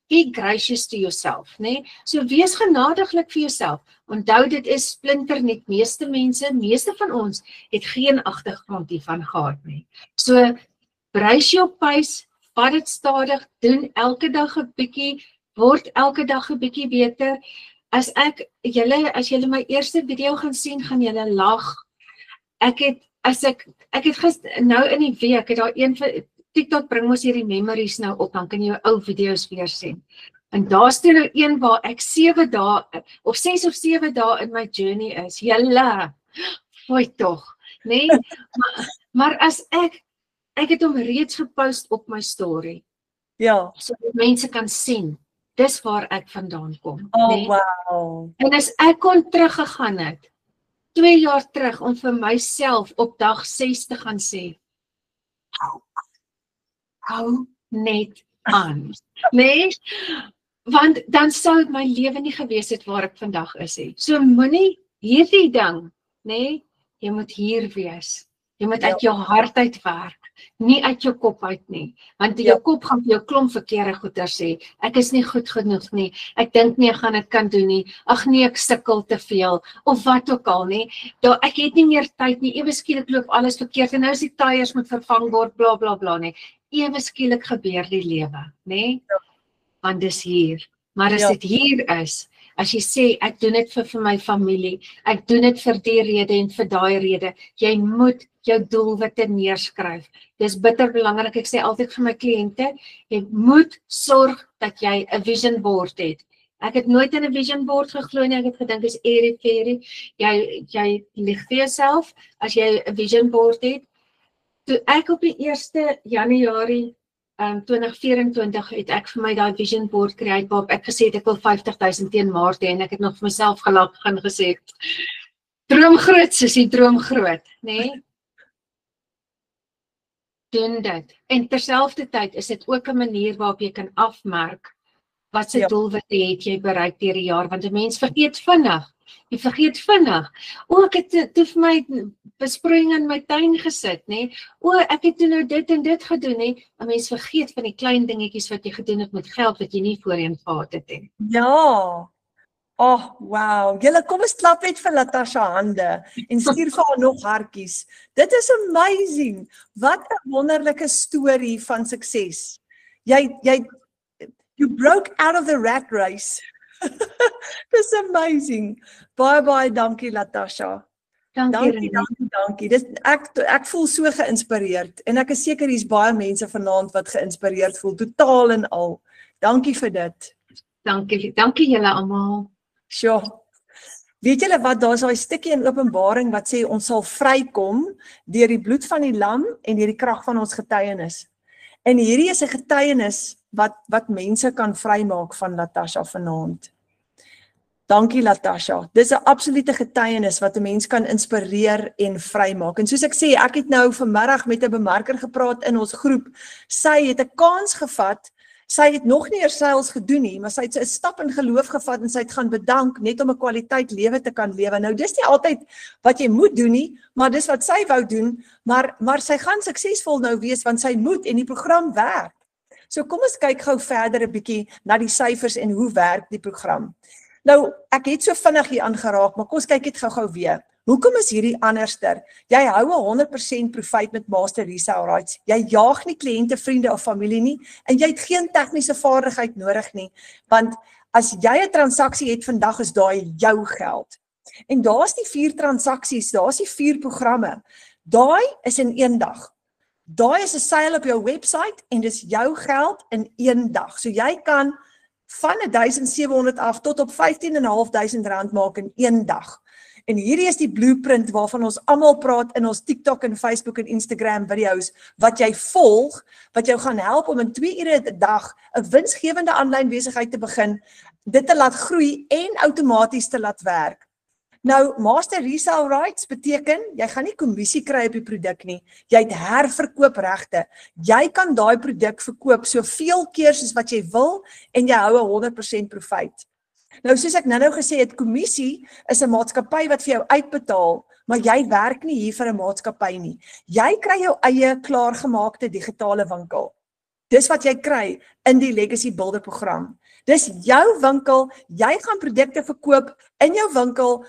be gracious to yourself, né? So wees genadiglik vir jouself. Onthou, dit is splinternuut. Meeste van ons het geen agtergrond hiervan gehad nie. So brace jou pace, vat dit stadig, doen elke dag 'n bietjie, word elke dag 'n bietjie beter. As julle my eerste video gaan sien, gaan julle lag. Ek het gister, nou in die week, het daar een van TikTok bring ons hierdie memories nou op, dan kan jy jou ou video's weer sien. En daar's toe nou een waar ek 7 dae, of 6 of 7 dae in my journey is. Julle, fooi tog, né? Maar as ek het hom reeds gepost op my story. Ja. Sodat mense kan sien. Dis waar ek vandaan kom, Oh, né? wow. En as ek kon teruggegaan het, 2 jaar terug, om vir myself op dag 6 te gaan sê, hou net aan, né? Want dan sou my lewe nie gewees het waar ek vandag is nie. So moenie hierdie ding, né? Jy moet hier wees. Jy moet uit jou hart uit werk, nie uit jou kop uit nie. Want jou kop gaan vir jou klomp verkeerde goeie sê. Ek is nie goed genoeg nie. Ek dink nie ek gaan dit kan doen nie. Ag nee, ek sukkel te veel of wat ook al nie. Ek het nie meer tyd nie. Ewe skielik loop alles verkeerd en nou is die tyres moet vervang word, bla bla bla nie. Ewe skielik gebeur die lewe, né? Want dis hier. Maar as dit hier is, as jy sê ek doen dit vir my familie, ek doen dit vir die rede en vir daai rede, jy moet jou doelwitte neerskryf. Dis bitter belangrik. Ek sê altyd vir my kliënte, jy moet sorg dat jy 'n vision board het. Ek het nooit in 'n vision board geglo nie. Ek het gedink is airy-fairy. Jy lieg vir jouself as jy 'n vision board het. Toe ek op die 1 Januarie 2024 het ek vir my daai vision board create waarop ek gesê het ek wil 50,000 teen Maart hê en ek het nog vir myself gelag en gesê droom groot sussie, droom groot, né? Doen dit. En terselfdertyd is dit ook 'n manier waarop jy kan afmerk wat se doelwitte het jy bereik deur die jaar, want 'n mens vergeet vinnig. Jy vergeet vinnig. O, ek het toe vir my besproeiing in my tuin gesit, né? O, ek het toe nou dit en dit gedoen, né? 'n Mens vergeet van die klein dingetjies wat jy gedoen het met geld wat jy nie voorheen gehad het nie. Ja. Oh, wow. Julle kom ons klap net vir Latasha hande en stuur vir haar nog hartjies. Dit is amazing. Wat 'n wonderlike storie van sukses. You broke out of the rat race. Dis amazing. Baie dankie Latasha. Dankie. Ek voel so geïnspireerd en ek is seker hier's baie mense vanaand wat geïnspireerd voel, totaal en al. Dankie vir dit. Dankie julle almal. Sjoe. Weet julle wat, daar's daai stukkie in Openbaring wat sê ons sal vrykom deur die bloed van die lam en deur die krag van ons getuienis. En hierdie is 'n getuienis wat mense kan vrymaak van Latasha vanaand. Dankie Latasha. Dis 'n absolute getuienis wat 'n mens kan inspireer en vrymaak. En soos ek sê, ek het nou vanmiddag met 'n bemarker gepraat in ons groep. Sy het 'n kans gevat. Sy het nog nie eers sales gedoen nie, maar sy het 'n stap in geloof gevat en sy het gaan bedank net om 'n kwaliteit lewe te kan lewe. Nou dis nie altyd wat jy moet doen nie, maar dis wat sy wou doen, maar sy gaan suksesvol nou wees want sy moet en die program werk. So kom ons kyk gou verder 'n bietjie na die syfers en hoe werk die program. Nou, ek het so vinnig hier aangeraak, maar kom ons kyk net gou weer. Hoekom is hierdie anderster? Jy hou 'n 100% profit met Master Resale Rights. Jy jaag nie kliënte, vriende of familie nie en jy het geen tegniese vaardigheid nodig nie, want as jy 'n transaksie het vandag is daai jou geld. En daar's die 4 transaksies, daar's die 4 programme. Daai is in 1 dag. Daai is 'n sale op jou webwerf en dis jou geld in 1 dag. So jy kan van 1,700 af tot op 15,500 rand maak in 1 dag. En hierdie is die blueprint waarvan ons almal praat in ons TikTok en Facebook en Instagram video's, wat jy volg, wat jou gaan help om in 2 ure 'n dag 'n winsgewende aanlyn besigheid te begin, dit te laat groei en outomaties te laat werk. Nou, Master Resale Rights beteken, jy gaan nie kommissie kry op die produk nie, jy het herverkoopregte. Jy kan daai produk verkoop soveel keer soos wat jy wil en jy hou 'n 100% profit. Nou, soos ek nou gesê het, kommissie is 'n maatskappy wat vir jou uitbetaal, maar jy werk nie hier vir 'n maatskappy nie. Jy kry jou eie klaargemaakte digitale winkel. Dis wat jy kry in die Legacy Builder program. Dis jou winkel, jy gaan produkte verkoop in jou winkel,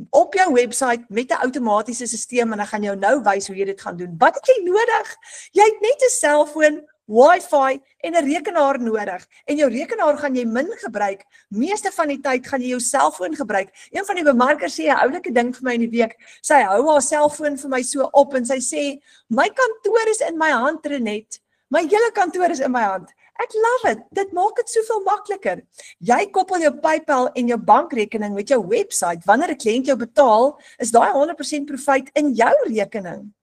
op jou webwerf met 'n outomatiese stelsel en ek gaan jou nou wys hoe jy dit gaan doen. Wat het jy nodig? Jy het net 'n selfoon, Wi-Fi en 'n rekenaar nodig. En jou rekenaar gaan jy min gebruik. Meeste van die tyd gaan jy jou selfoon gebruik. Een van die bemarkers sê 'n oulike ding vir my in die week. Sy hou haar selfoon vir my so op en sy sê, "My kantoor is in my hand, Renet. My hele kantoor is in my hand." Ek love it. Dit maak dit soveel makliker. Jy koppel jou PayPal en jou bankrekening met jou webwerf. Wanneer 'n kliënt jou betaal, is daai 100% profit in jou rekening.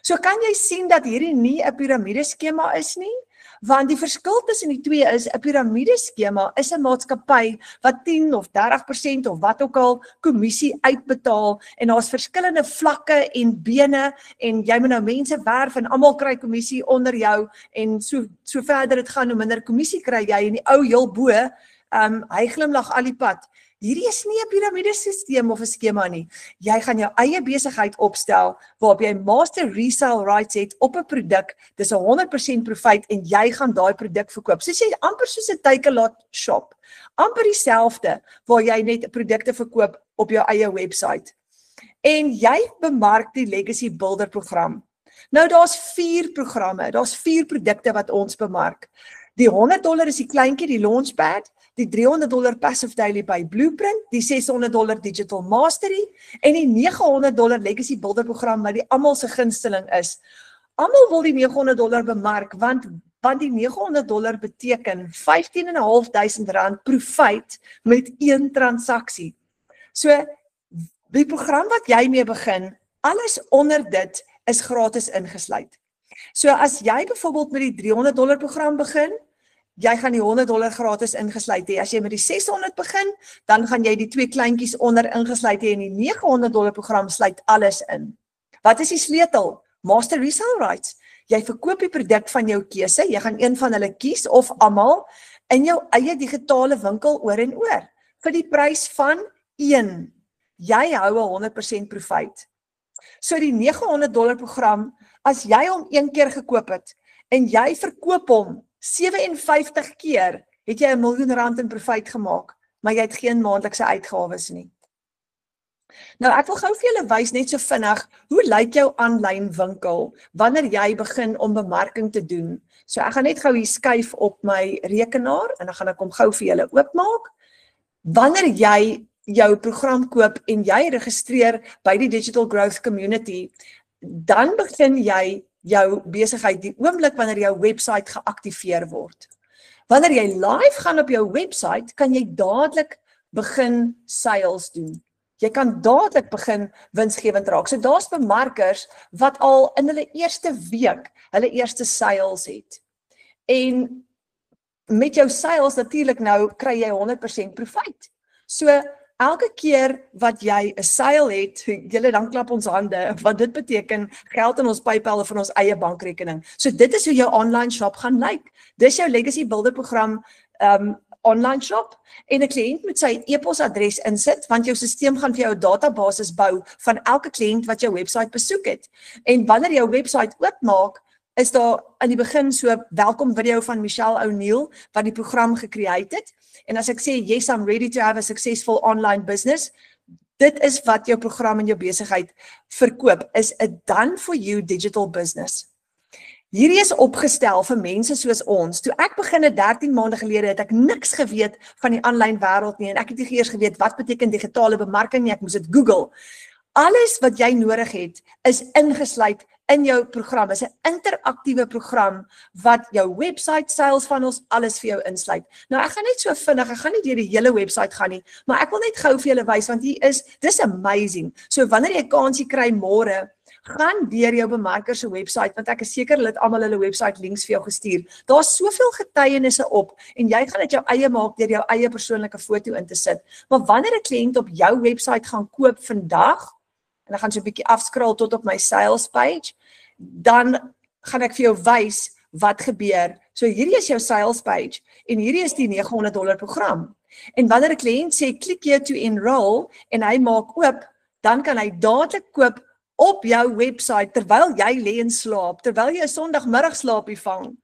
So kan jy sien dat hierdie nie 'n piramideskema is nie, Want die verskil tussen die twee is, 'n piramideskema is 'n maatskappy wat 10 of 30% of wat ook al kommissie uitbetaal en daar's verskillende vlakke en bene en jy moet nou mense werf en almal kry kommissie onder jou en so verder dit gaan, hoe minder kommissie kry jy en die ou heel bo, hy glimlag al die pad. Hierdie is nie 'n piramidesisteem of 'n skema nie. Jy gaan jou eie besigheid opstel waarop jy master resale rights het op 'n produk. Dis 'n 100% profit en jy gaan daai produk verkoop. Soos jy amper soos 'n Takealot shop. Amper dieselfde waar jy net produkte verkoop op jou eie website. En jy bemark die Legacy Builder program. Nou daar's 4 programme, daar's 4 produkte wat ons bemark. Die $100 is die kleintjie, die Launchpad, die $300 Passive Daily by Blueprint, die $600 Digital Mastery en die $900 Legacy Builder program wat die almal se gunsteling is. Almal wil die $900 bemark want die $900 beteken R15.500 profit met 1 transaksie. So die program wat jy mee begin, alles onder dit is gratis ingesluit. So as jy byvoorbeeld met die $300 program begin, jy gaan die $100 gratis ingesluit hê. As jy met die 600 begin, dan gaan jy die 2 kleintjies onder ingesluit hê en die $900 program sluit alles in. Wat is die sleutel? Master Resale Rights. Jy verkoop die produk van jou keuse, jy gaan een van hulle kies of almal in jou eie digitale winkel oor en oor vir die prys van 1. Jy hou 'n 100% profit. So die $900 program, as jy hom 1 keer gekoop het en jy verkoop hom 57 keer, het jy R1 miljoen in profit gemaak, maar jy het geen maandelikse uitgawes nie. Nou ek wil gou vir julle wys net so vinnig, hoe lyk jou aanlyn winkel wanneer jy begin om bemarking te doen. So ek gaan net gou hier skuif op my rekenaar en dan gaan ek hom gou vir julle oopmaak. Wanneer jy jou program koop en jy registreer by die Digital Growth Community, dan begin jy jou besigheid die oomblik wanneer jou website geaktiveer word. Wanneer jy live gaan op jou website, kan jy dadelik begin sales doen. Jy kan dadelik begin winsgewend raak. So daar's bemarkers wat al in hulle eerste week hulle eerste sales het. En met jou sales natuurlik nou kry jy 100% profit. So elke keer wat jy 'n sale het, julle dan klap ons hande, wat dit beteken geld in ons PayPal of in ons eie bankrekening. So dit is hoe jou online shop gaan lyk. Dis jou Legacy Builder program online shop en 'n kliënt moet sy e-posadres insit want jou stelsel gaan vir jou 'n database bou van elke kliënt wat jou webwerf besoek het. En wanneer jou webwerf oopmaak, is daar aan die begin so welkom video van Michelle O'Neill wat die program gecreate het. En as ek sê yes, I'm ready to have a successful online business, dit is wat jou program en jou besigheid verkoop, is 'n done for you digital business. Hierdie is opgestel vir mense soos ons. Toe ek begin 13 maande gelede het ek niks geweet van die aanlyn wêreld nie en ek het nie eers geweet wat beteken digitale bemarking nie, ek moes dit Google. Alles wat jy nodig het is ingesluit in jou program. Is 'n interaktiewe program wat jou website, sales funnels, alles vir jou insluit. Nou ek gaan net so vinnig, ek gaan nie deur die hele website gaan nie, maar ek wil net gou vir julle wys want dis amazing. So wanneer jy 'n kansie kry môre, gaan deur jou bemarker se website want ek is seker hulle het almal hulle website links vir jou gestuur. Daar's soveel getuienisse op en jy gaan dit jou eie maak deur jou eie persoonlike foto in te sit. Maar wanneer 'n kliënt op jou website gaan koop vandag, en ek gaan so 'n bietjie afskrol tot op my sales page, dan gaan ek vir jou wys wat gebeur. So hierdie is jou sales page en hierdie is die $900 program. En wanneer 'n kliënt sê klik hier to enroll en hy maak oop, dan kan hy dadelik koop op jou website terwyl jy lê en slaap, terwyl jy 'n Sondagmiddagslaapie vang.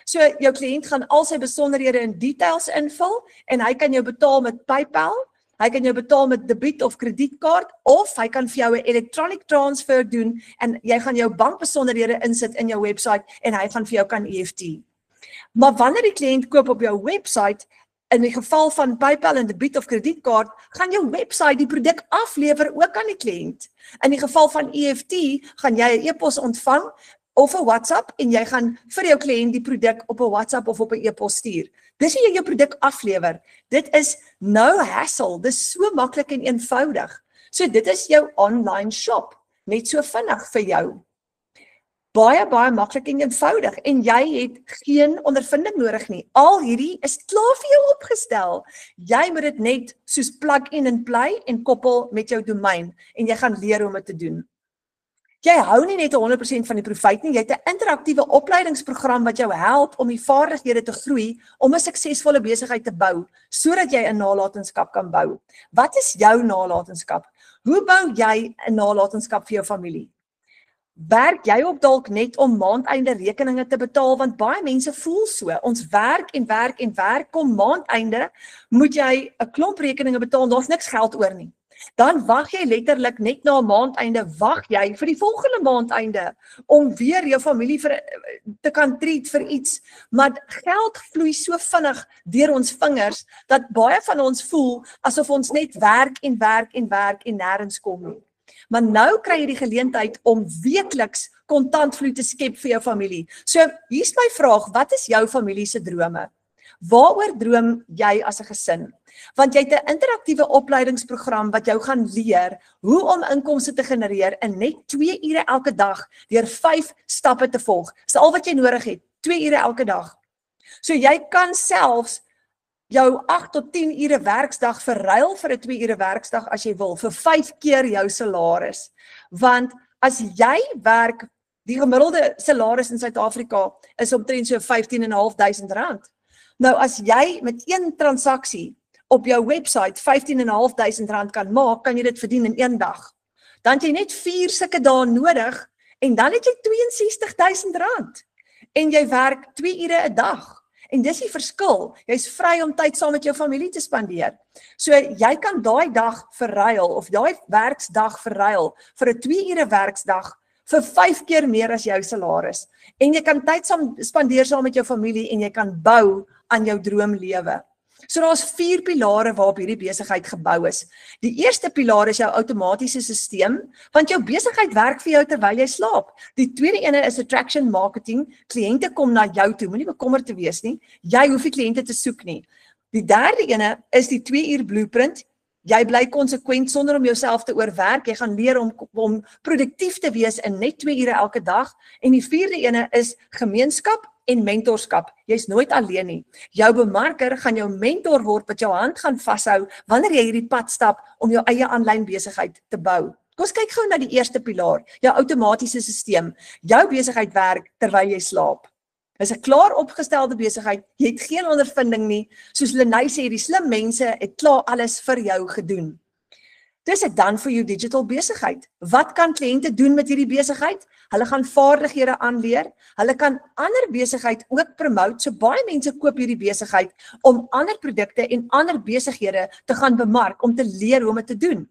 So jou kliënt gaan al sy besonderhede en details invul en hy kan jou betaal met PayPal. Hy kan jou betaal met debiet of kredietkaart of hy kan vir jou 'n electronic transfer doen en jy gaan jou bankbesonderhede insit in jou website en hy gaan vir jou kan EFT. Maar wanneer die kliënt koop op jou website, in die geval van PayPal en debiet of kredietkaart, gaan jou website die produk aflewer ook aan die kliënt. In die geval van EFT gaan jy 'n e-pos ontvang of 'n WhatsApp en jy gaan vir jou kliënt die produk op 'n WhatsApp of op 'n e-pos stuur. Dis hoe jy jou produk aflewer. Dit is no hassle, dis so maklik en eenvoudig. So dit is jou online shop, net so vinnig vir jou. Baie maklik en eenvoudig en jy het geen ondervinding nodig nie. Al hierdie is klaar vir jou opgestel. Jy moet dit net soos plug in and play en koppel met jou domein en jy gaan leer hoe om dit te doen. Jy hou nie net 100% van die profijt nie, jy het 'n interaktiewe opleidingsprogram wat jou help om die vaardighede te groei om 'n suksesvolle besigheid te bou, sodat jy 'n nalatenskap kan bou. Wat is jou nalatenskap? Hoe bou jy 'n nalatenskap vir jou familie? Werk jy ook dalk net om maandeinde rekeninge te betaal, want baie mense voel so, ons werk en werk, kom maandeinde, moet jy 'n klomp rekeninge betaal, daar's niks geld oor nie. Dan wag jy letterlik net na 'n maandeinde, wag jy vir die volgende maandeinde, om weer jou familie te kan treat vir iets, maar geld vloei so vinnig deur ons vingers, dat baie van ons voel, asof ons net werk en nêrens kom nie. Maar nou kry jy die geleentheid om weekliks kontantvloei te skep vir jou familie. So, hier's my vraag, wat is jou familie se drome? Waaroor droom jy as 'n gesin? Want jy het 'n interaktiewe opleidingsprogram wat jou gaan leer hoe om inkomste te genereer in net 2 ure elke dag deur 5 stappe te volg. Dis al wat jy nodig het, 2 ure elke dag. So jy kan selfs jou 8 tot 10 ure werksdag verruil vir 'n 2 ure werksdag as jy wil, vir 5 keer jou salaris. Want as jy werk, die gemiddelde salaris in Suid-Afrika is omtrent so R15.500. Nou as jy met 1 transaksie op jou website R15.500 kan maak, kan jy dit verdien in 1 dag. Dan het jy net 4 sulke dae nodig en dan het jy R62.000 en jy werk 2 ure 'n dag. En dis die verskil, jy's vry om tyd saam met jou familie te spandeer. So jy kan daai dag verruil, of daai werksdag verruil, vir 'n 2 ure werksdag, vir 5 keer meer as jou salaris. En jy kan tyd spandeer saam met jou familie, en jy kan bou aan jou droomlewe. So daar's 4 pilare waarop hierdie besigheid gebou is. Die eerste pilaar is jou outomatiese stelsel, want jou besigheid werk vir jou terwyl jy slaap. Die tweede ene is attraction marketing, kliënte kom na jou toe, moenie bekommerd te wees nie, jy hoef nie kliënte te soek nie. Die derde ene is die 2 uur blueprint, jy bly konsekwent sonder om jouself te oorwerk, jy gaan leer om produktief te wees in net 2 ure elke dag, en die vierde ene is gemeenskap en mentorskap. Jy's nooit alleen nie. Jou bemarker gaan jou mentor word wat jou hand gaan vashou wanneer jy hierdie pad stap om jou eie aanlyn besigheid te bou. Kom ons kyk gou na die eerste pilaar, jou outomatiese stelsel. Jou besigheid werk terwyl jy slaap. Dis 'n klaar opgestelde besigheid, jy het geen ondervinding nie. Soos Lenay sê, die slim mense het klaar alles vir jou gedoen. Dis 'n done for you digital besigheid. Wat kan kliënte doen met hierdie besigheid? Hulle gaan vaardighede aanleer, hulle kan ander besigheid ook promote, so baie mense koop hierdie besigheid om ander produkte en ander besighede te gaan bemark, om te leer hoe om dit te doen.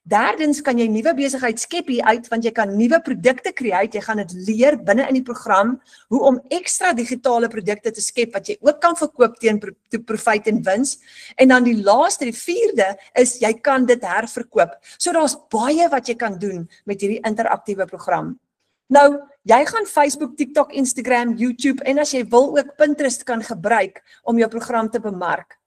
Derdens kan jy nuwe besigheid skep hier uit, want jy kan nuwe produkte create, jy gaan dit leer binne in die program, hoe om ekstra digitale produkte te skep, wat jy ook kan verkoop teen profijt en wins, en dan die laaste, die vierde, is jy kan dit herverkoop. So daar's baie wat jy kan doen met hierdie interaktiewe program. Nou, jy gaan Facebook, TikTok, Instagram, YouTube, en as jy wil ook Pinterest kan gebruik om jou program te bemark.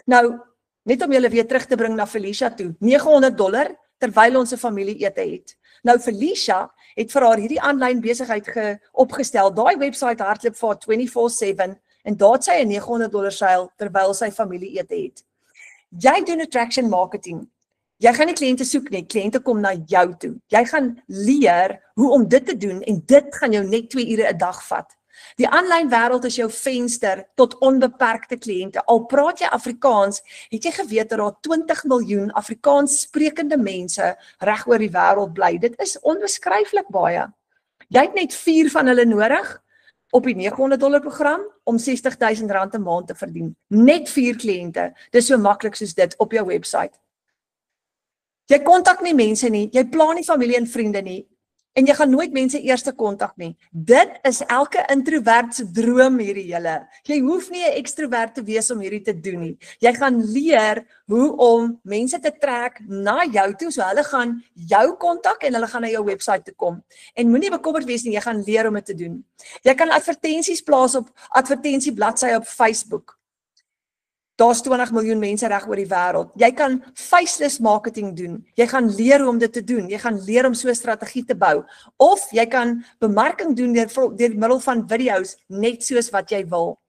Nou, net om julle weer terug te bring na Felicia toe, $900 terwyl ons 'n familieete het. Nou Felicia het vir haar hierdie aanlyn besigheid opgestel, daai website hardloop vir haar 24/7 en daar het sy 'n $900 seil terwyl sy familieete het. Jy doen attraction marketing. Jy gaan nie kliënte soek nie, kliënte kom na jou toe. Jy gaan leer hoe om dit te doen en dit gaan jou net 2 ure 'n dag vat. Die aanlyn wêreld is jou venster tot onbeperkte kliënte. Al praat jy Afrikaans, het jy geweet dat daar 20 miljoen Afrikaans sprekende mense reg oor die wêreld bly. Dit is onbeskryflik baie. Jy het net 4 van hulle nodig op die $900 program om R60.000 'n maand te verdien. Net 4 kliënte. Dis so maklik soos dit op jou website. Jy kontak nie mense nie, jy pla nie familie en vriende nie. En jy gaan nooit mense eerste kontak nie. Dit is elke introvert se droom hierdie julle. Jy hoef nie 'n ekstrovert te wees om hierdie te doen nie. Jy gaan leer hoe om mense te trek na jou toe, so hulle gaan jou kontak en hulle gaan na jou website toe kom. En moenie bekommerd wees nie, jy gaan leer om dit te doen. Jy kan advertensies plaas op advertensiebladsye op Facebook. Daar's 20 miljoen mense reg oor die wêreld. Jy kan faceless marketing doen. Jy gaan leer hoe om dit te doen. Jy gaan leer om so 'n strategie te bou. Of jy kan bemarking doen deur middel van video's, net soos wat jy wil.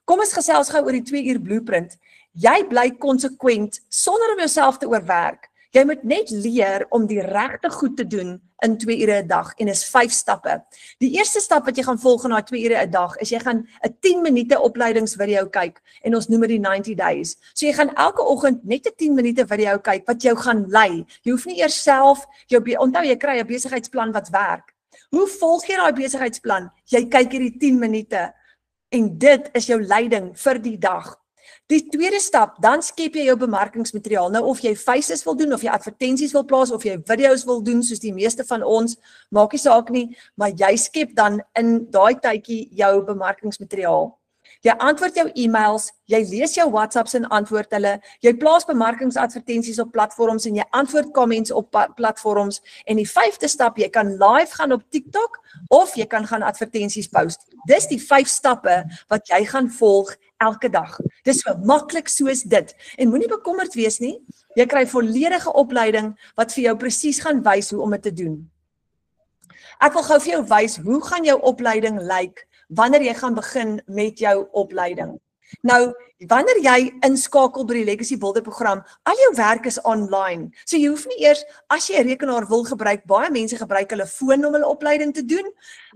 Kom ons gesels gou oor die 2 uur blueprint. Jy bly konsekwent sonder om jouself te oorwerk. Jy moet net leer om die regte goed te doen in 2 ure 'n dag en is 5 stappe. Die eerste stap wat jy gaan volg na 2 ure 'n dag is jy gaan 'n 10 minute opleidingsvideo kyk en ons noem dit die 90 days. So jy gaan elke oggend net 'n 10 minute video kyk wat jou gaan lei. Jy hoef nie eers self onthou jy kry 'n besigheidsplan wat werk. Hoe volg jy daai besigheidsplan? Jy kyk hierdie 10 minute en dit is jou leiding vir die dag. Die tweede stap, dan skep jy jou bemarkingsmateriaal. Nou of jy faces wil doen, of jy advertensies wil plaas, of jy video's wil doen, soos die meeste van ons, maak nie saak nie, maar jy skep dan in daai tydjie jou bemarkingsmateriaal. Jy antwoord jou e-mails, jy lees jou WhatsApps en antwoord hulle, jy plaas bemarkingsadvertensies op platforms en jy antwoord comments op platforms en die 5de stap, jy kan live gaan op TikTok of jy kan gaan advertensies post. Dis die 5 stappe wat jy gaan volg elke dag. Dis so maklik soos dit. En moenie bekommerd wees nie, jy kry volledige opleiding wat vir jou presies gaan wys hoe om dit te doen. Ek wil gou vir jou wys, hoe gaan jou opleiding lyk wanneer jy gaan begin met jou opleiding. Nou, wanneer jy inskakel by die Legacy Builder program, al jou werk is online. So jy hoef nie eers, as jy 'n rekenaar wil gebruik, baie mense gebruik hulle foon om hulle opleiding te doen.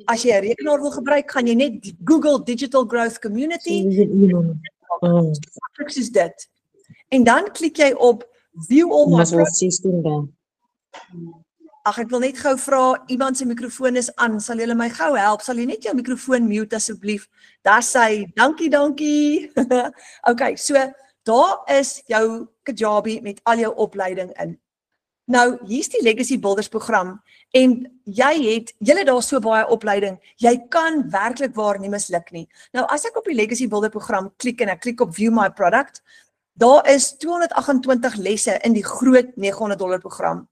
As jy 'n rekenaar wil gebruik, gaan jy net Google Digital Growth Community. Soos dit. En dan klik jy op View All My Programs. Ag, ek wil net gou vra, iemand se mikrofoon is aan, sal julle my gou help? Sal jy net jou mikrofoon mute asseblief? Daar sê, dankie. Okay, so daar is jou Kajabi met al jou opleiding in. Nou, hier's die Legacy Builders program en julle daar so baie opleiding, jy kan werklik waar nie misluk nie. Nou, as ek op die Legacy Builder program klik en ek klik op View My Product, daar is 228 lesse in die groot $900 program.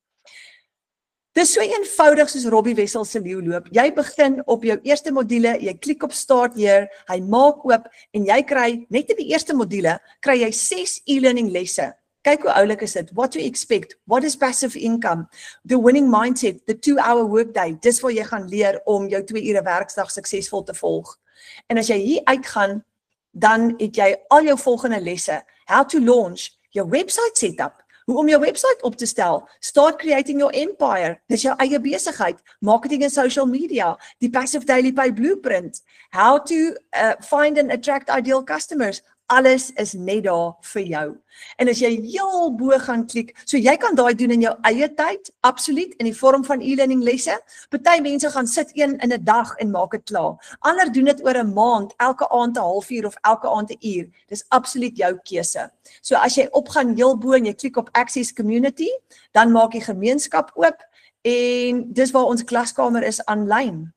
Dis so eenvoudig soos Robbie Wessel se leeu loop. Jy begin op jou eerste module, jy klik op Start Here, hy maak oop en jy kry, net in die eerste module, kry jy 6 e-learning lesse. Kyk hoe oulik is dit. What to expect, what is passive income, the winning mindset, the 2-hour workday. Dis waar jy gaan leer om jou 2 ure werksdag suksesvol te volg. En as jy hier uitgaan, dan het jy al jou volgende lesse. How to launch, jou website setup. Hoe om jou website op te stel, start creating your empire, dis jou eie besigheid, marketing en social media, die Passive Daily Pay Blueprint, how to find and attract ideal customers, alles is net daar vir jou. En as jy heel bo gaan klik, so jy kan daai doen in jou eie tyd, absoluut, in die vorm van e-learning lesse. Party mense gaan sit een in 'n dag en maak dit klaar. Ander doen dit oor 'n maand, elke aand 'n halfuur of elke aand 'n uur. Dis absoluut jou keuse. So as jy opgaan heel bo en jy klik op Access Community, dan maak jy gemeenskap oop en dis waar ons klaskamer is aanlyn.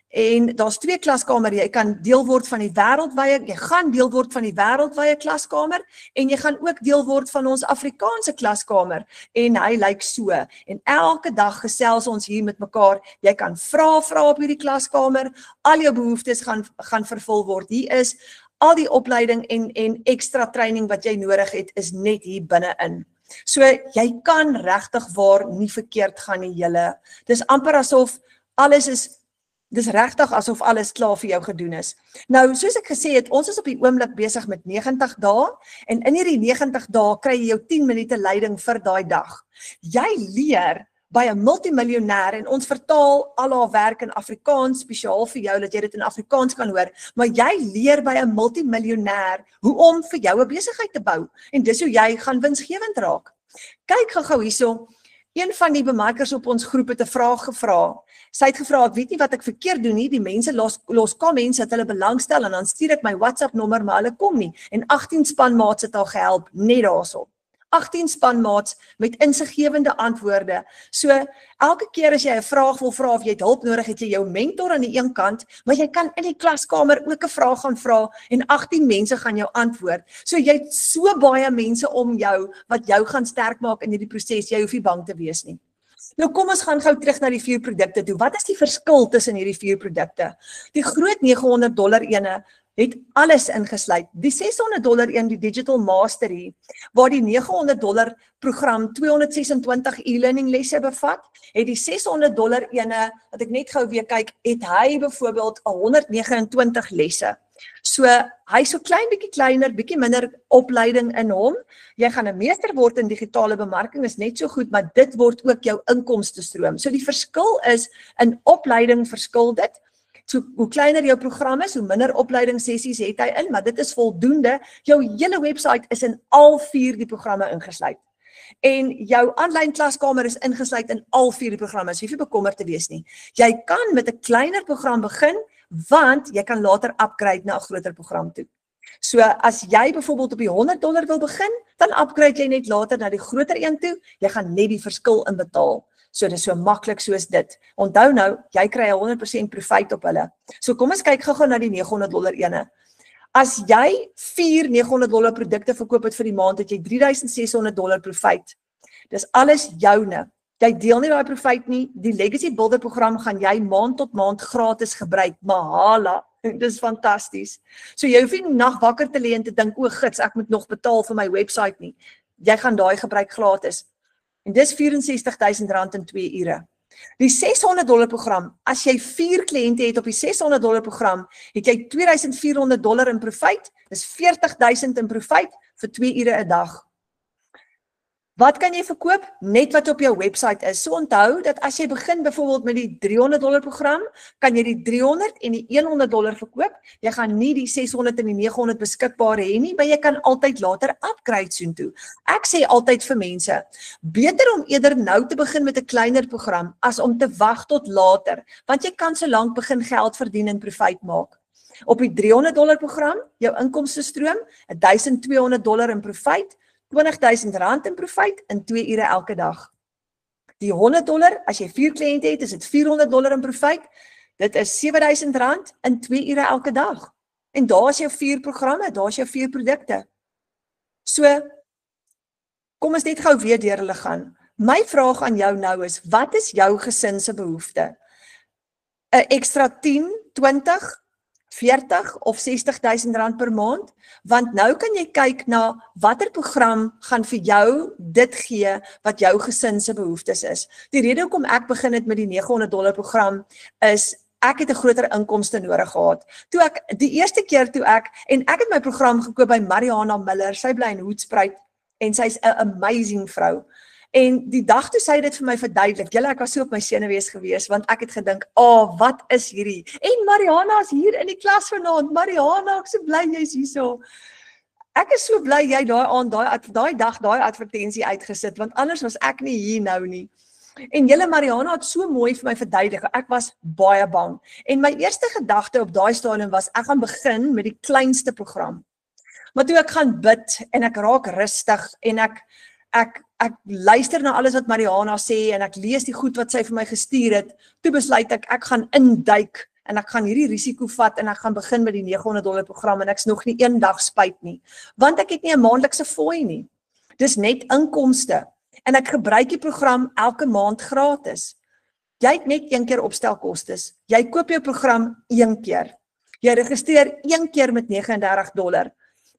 En daar's 2 klaskamer, jy kan deel word van die jy gaan deel word van die wêreldwye klaskamer en jy gaan ook deel word van ons Afrikaanse klaskamer en hy lyk so. En elke dag gesels ons hier met mekaar, jy kan vra op hierdie klaskamer, al jou behoeftes gaan vervul word. Hier is al die opleiding en ekstra training wat jy nodig het, is net hier binne-in. So jy kan regtig waar nie verkeerd gaan nie julle. Dis amper asof dis regtig asof alles klaar vir jou gedoen is. Nou, soos ek gesê het, ons is op die oomblik besig met 90 dae en in hierdie 90 dae kry jy jou 10 minute leiding vir daai dag. Jy leer by 'n multimiljonêr en ons vertaal al haar werk in Afrikaans spesiaal vir jou dat jy dit in Afrikaans kan hoor, maar jy leer by 'n multimiljonêr hoe om vir jou 'n besigheid te bou en dis hoe jy gaan winsgewend raak. Kyk gou hierso. Een van die bemarkers op ons groep het 'n vraag gevra. Sy het gevra, ek weet nie wat ek verkeerd doen nie, die mense los comments dat hulle belangstel en dan stuur ek my WhatsApp nommer, maar hulle kom nie. En 18 spanmaats het al gehelp, net daarso. 18 spanmaats met insiggewende antwoorde. So, elke keer as jy 'n vraag wil vra of jy hulp nodig het, jy jou mentor aan die een kant, maar jy kan in die klaskamer ook 'n vraag gaan vra en 18 mense gaan jou antwoord. So jy het so baie mense om jou wat jou gaan sterk maak in hierdie proses. Jy hoef nie bang te wees nie. Nou kom ons gaan gou terug na die 4 produkte toe. Wat is die verskil tussen hierdie 4 produkte? Die groot $900 ene het alles ingesluit. Die $600 een, die Digital Mastery, waar die $900 program 226 e-learning lesse bevat, het die $600 ene, wat ek net gou weer kyk, het hy byvoorbeeld 129 lesse. So, hy is so klein bietjie kleiner, bietjie minder opleiding in hom. Jy gaan 'n meester word in digitale bemarking, is net so goed, maar dit word ook jou inkomstestroom. So die verskil is, in opleiding verskil dit. So, hoe kleiner jou program is, hoe minder opleidingssessies het hy in, maar dit is voldoende. Jou hele website is in al 4 die programme ingesluit. En jou aanlyn klaskamer is ingesluit in al 4 die programme, so jy hoef nie bekommerd te wees nie. Jy kan met 'n kleiner program begin, want jy kan later upgrade na 'n groter program toe. So as jy byvoorbeeld op die $100 wil begin, dan upgrade jy net later na die groter een toe, jy gaan net die verskil in betaal. So dis so maklik soos dit. Onthou nou, jy kry 100% profit op hulle. So kom ons kyk gou-gou na die $900 ene. As jy 4 $900 produkte verkoop het vir die maand, het jy $3,600 profit. Dis alles joune. Jy deel nie daai profit nie. Die Legacy Builder program gaan jy maand tot maand gratis gebruik. Mahala. Dis fantasties. So jy hoef nie nag wakker te lê en te dink, o gits, ek moet nog betaal vir my website nie. Jy gaan daai gebruik gratis. En dis R64,000 in 2 ure. Die $600 program, as jy 4 kliënte het op die $600 program, het jy $2,400 in profit, dis $40,000 in profit vir 2 ure 'n dag. Wat kan jy verkoop? Net wat op jou website is. So onthou dat as jy begin byvoorbeeld met die $300 program, kan jy die $300 en die $100 verkoop. Jy gaan nie die $600 en die $900 beskikbaar hê nie, maar jy kan altyd later upgrade soontoe. Ek sê altyd vir mense, beter om eerder nou te begin met 'n kleiner program as om te wag tot later, want jy kan so lank begin geld verdien en profit maak. Op die $300 program, jou inkomstestroom, $1,200 in profit, R20,000 in profit in 2 ure elke dag. Die $100, as jy 4 kliënte het, is dit $400 in profit. Dit is R7,000 in 2 ure elke dag. En daar is jou 4 programme, daar is jou 4 produkte. So, kom ons net gou weer deur hulle gaan. My vraag aan jou nou is, wat is jou gesin se behoefte? 'n Ekstra 10, 20, 40 of R60,000 per maand, want nou kan jy kyk na watter program gaan vir jou dit gee wat jou gesin se behoeftes is. Die rede hoekom ek begin het met die $900 program is, ek het 'n groter inkomste nodig gehad. Toe ek, die eerste keer toe ek het my program gekoop by Mariana Miller, sy bly in Hoedspruit, en sy's 'n amazing vrou. En die dag toe sy dit vir my verduidelik, julle, ek was so op my senuwees gewees, want ek het gedink, wat is hierdie? En Mariana is hier in die klas vanaand. Mariana, ek so bly jy's hierso. Ek is so bly jy daai dag daai advertensie uitgesit, want anders was ek nie hier nou nie. En julle, Mariana het so mooi vir my verduidelik, ek was baie bang. En my eerste gedagte op daai stadium was, ek gaan begin met die kleinste program. Maar toe ek gaan bid, en ek raak rustig, en ek luister na alles wat Mariana sê, en ek lees die goed wat sy vir my gestuur het, toe besluit ek gaan induik, en ek gaan hierdie risiko vat, en ek gaan begin met die $900 program, en ek's nog nie een dag spyt nie, want ek het nie 'n maandelikse fooi nie, dis net inkomste, en ek gebruik die program elke maand gratis. Jy het net 1 keer opstelkostes, jy koop jou program 1 keer, jy registreer 1 keer met $39,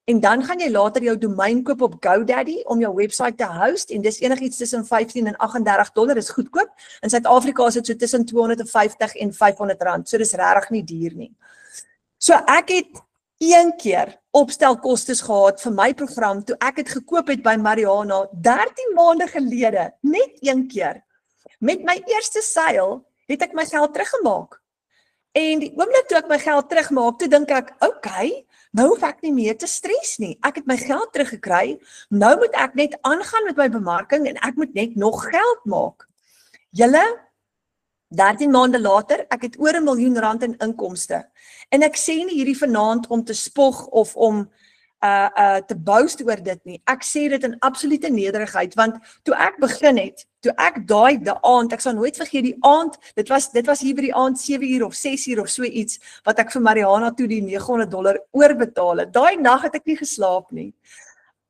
en dan gaan jy later jou domein koop op GoDaddy om jou website te host, en dis enigiets tussen $15 en $38 is goedkoop. In Suid-Afrika is dit so tussen $250 en $500, so dis regtig nie duur nie. So ek het 1 keer opstelkostes gehad vir my program, toe ek het gekoop het by Mariana, 13 maande gelede, net 1 keer. Met my eerste seil het ek my geld teruggemaak. En die oomblik toe ek my geld terugmaak, toe dink ek, okay, nou hoef ek nie meer te stres nie. Ek het my geld teruggekry, nou moet ek net aangaan met my bemarking en ek moet net nog geld maak. Julle, 13 maande later, ek het oor R1 miljoen in inkomste. En ek sê nie hierdie vanaand om te spog of om te boast oor dit nie. Ek sê dit in absolute nederigheid, want toe ek begin het, toe ek daai aand, ek sal nooit vergeet die aand, dit was hier by die aand 7 uur of 6 uur of so iets, wat ek vir Mariana toe die $900 oorbetaal het. Daai nag het ek nie geslaap nie.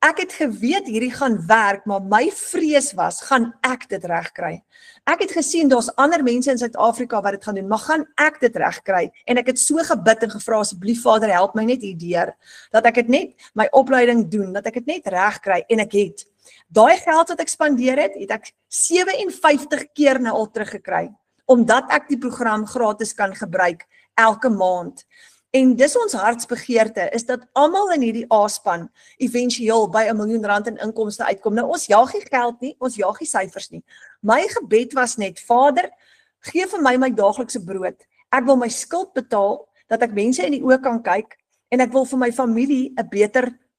Ek het geweet hierdie gaan werk, maar my vrees was, gaan ek dit regkry? Ek het gesien, daar's ander mense in Suid-Afrika wat dit gaan doen, maar gaan ek dit regkry? En ek het so gebid en gevra, asseblief Vader, help my net hierdeur, dat ek het net my opleiding doen, dat ek het net regkry, en ek het. Daai geld wat ek spandeer het, het ek 57 keer nou al teruggekry, omdat ek die program gratis kan gebruik, elke maand. En dis ons hartsbegeerte, is dat almal in hierdie A-span éventueel by R1 miljoen in inkomste uitkom. Nou ons jaag nie geld nie, ons jaag nie syfers nie. My gebed was net, Vader, gee vir my daaglikse brood. Ek wil my skuld betaal, dat ek mense in die oë kan kyk, en ek wil vir my familie 'n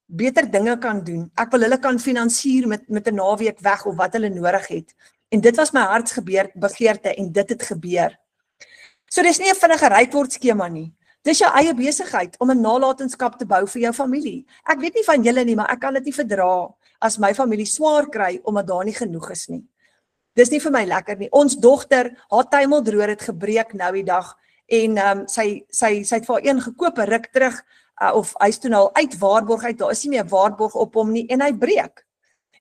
beter dinge kan doen. Ek wil hulle kan finansier met 'n naweek weg of wat hulle nodig het. En dit was my hartsbegeerte en dit het gebeur. So dis nie 'n vinnige rykword skema nie. Dis jou eie besigheid om 'n nalatenskap te bou vir jou familie. Ek weet nie van julle nie, maar ek kan dit nie verdra as my familie swaar kry omdat daar nie genoeg is nie. Dis nie vir my lekker nie. Ons dogter, haar tuimeldroër het gebreek nou die dag en sy het vir haar een gekoop 'n ruk terug of hy is toe nou al uit waarborg uit, daar is nie meer waarborg op hom nie en hy breek.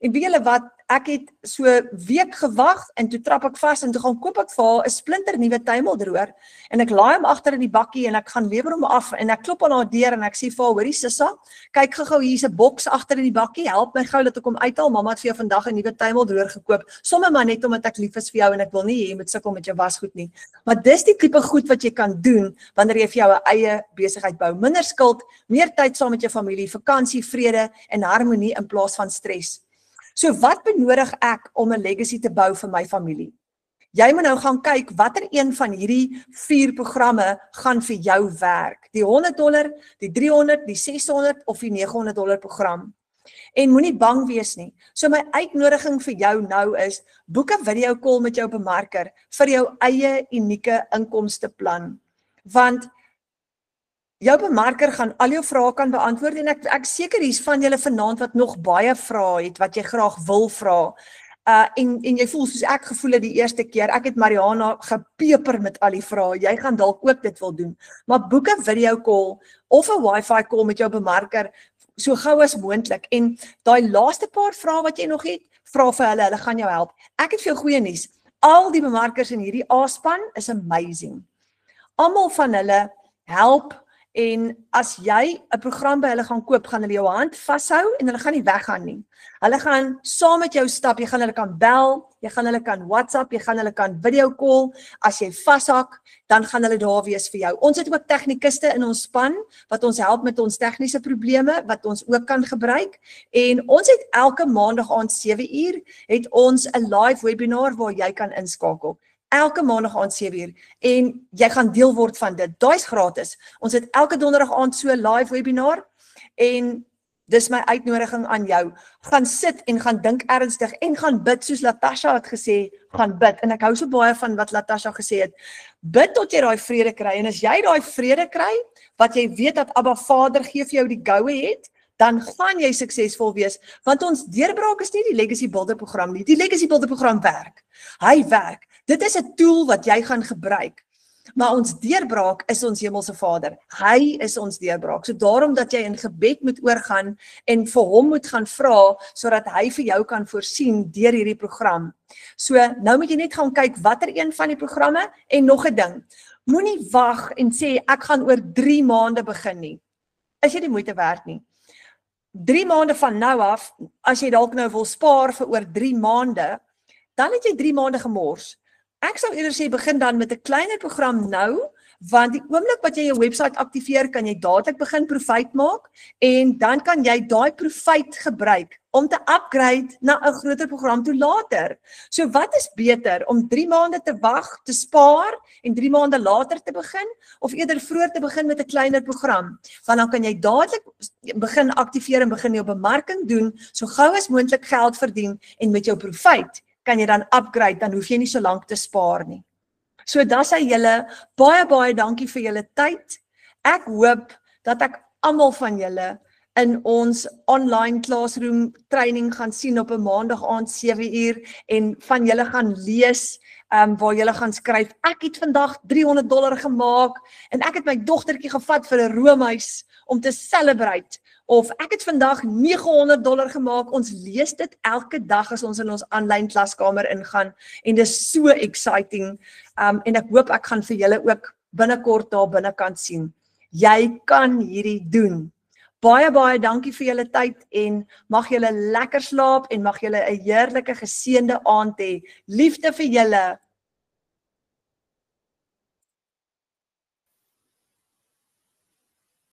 En weet julle wat, ek het so week gewag en toe trap ek vas en toe gaan koop ek vir haar 'n splinter nuwe tuimeldroër en ek laai hom agter in die bakkie en ek gaan lewer hom af en ek klop aan haar deur en ek sê vir haar, hoorie Sissa, kyk gou hier's 'n boks agter in die bakkie, help my gou dat ek hom uithaal, mamma het vir jou vandag 'n nuwe tuimeldroër gekoop, somme maar net omdat ek lief is vir jou en ek wil nie hê jy moet sukkel met jou wasgoed nie. Maar dis die tipe goed wat jy kan doen wanneer jy vir jou 'n eie besigheid bou. Minder skuld, meer tyd saam met jou familie, vakansie, vrede en harmonie in plaas van stres. So wat benodig ek om 'n legacy te bou vir my familie? Jy moet nou gaan kyk watter een van hierdie 4 programme gaan vir jou werk. Die $100, die $300, die $600 of die $900 program. En moenie bang wees nie. So my uitnodiging vir jou nou is, boek 'n video call met jou bemarker vir jou eie unieke inkomsteplan. Want jou bemarker gaan al jou vrae kan beantwoord en ek seker hier's van julle vanaand wat nog baie vrae het wat jy graag wil vra. En jy voel soos ek gevoel het die eerste keer, ek het Mariana gepeper met al die vrae, jy gaan dalk ook dit wil doen. Maar boek 'n video call of 'n wifi call met jou bemarker so gou as moontlik en daai laaste paar vrae wat jy nog het, vra vir hulle gaan jou help. Ek het vir jou goeie nuus. Al die bemarkers in hierdie A-span is amazing. Almal van hulle help. En as jy 'n program by hulle gaan koop, gaan hulle jou hand vashou en hulle gaan nie weggaan nie. Hulle gaan saam met jou stap, jy gaan hulle kan bel, jy gaan hulle kan WhatsApp, jy gaan hulle kan video call. As jy vashak, dan gaan hulle daar wees vir jou. Ons het ook tegnikuste in ons span wat ons help met ons tegniese probleme wat ons ook kan gebruik. En ons het elke maandag aand 7:00 het ons 'n live webinar waar jy kan inskakel. Elke maandag aand 7:00 en jy gaan deel word van dit. Daai's gratis. Ons het elke donderdag aand so 'n live webinar en dis my uitnodiging aan jou. Gaan sit en gaan dink ernstig en gaan bid soos Latasha het gesê, gaan bid. En ek hou so baie van wat Latasha gesê het. Bid tot jy daai vrede kry en as jy daai vrede kry, wat jy weet dat Abba Vader gee vir jou die go-ahead, dan gaan jy suksesvol wees, want ons deurbraak is nie die Legacy Builder program nie. Die Legacy Builder program werk. Hy werk. Dit is 'n tool wat jy gaan gebruik. Maar ons deurbraak is ons Hemelse Vader. Hy is ons deurbraak. So daarom dat jy in gebed moet oorgaan en vir hom moet gaan vra sodat hy vir jou kan voorsien deur hierdie program. So nou moet jy net gaan kyk watter een van die programme en nog 'n ding. Moenie wag en sê ek gaan oor 3 maande begin nie. Is jy die moeite werd nie? 3 maande van nou af, as jy dalk nou wil spaar vir oor 3 maande, dan het jy 3 maande gemors. Ek sou eerder sê begin dan met 'n kleiner program nou, want die oomblik wat jy jou webwerf aktiveer, kan jy dadelik begin profijt maak en dan kan jy daai profijt gebruik om te upgrade na 'n groter program toe later. So wat is beter om 3 maande te wag, te spaar en 3 maande later te begin of eerder vroeër te begin met 'n kleiner program? Want dan kan jy dadelik begin aktiveer en begin jou bemarking doen, so gou as moontlik geld verdien en met jou profijt kan jy dan upgrade, dan hoef jy nie so lank te spaar nie. So dan sê julle, baie dankie vir julle tyd. Ek hoop dat ek almal van julle in ons online classroom training gaan sien op 'n maandag aand 7:00 en van julle gaan lees waar julle gaan skryf, ek het vandag $300 gemaak en ek het my dogtertjie gevat vir 'n roomhuis om te celebrate. Of ek het vandag $900 gemaak. Ons lees dit elke dag as ons in ons aanlyn klaskamer ingaan en dis so exciting. En ek hoop ek gaan vir julle ook binnekort daar binnekant sien. Jy kan hierdie doen. Baie dankie vir julle tyd en mag julle lekker slaap en mag julle 'n heerlike geseënde aand hê. Liefde vir julle.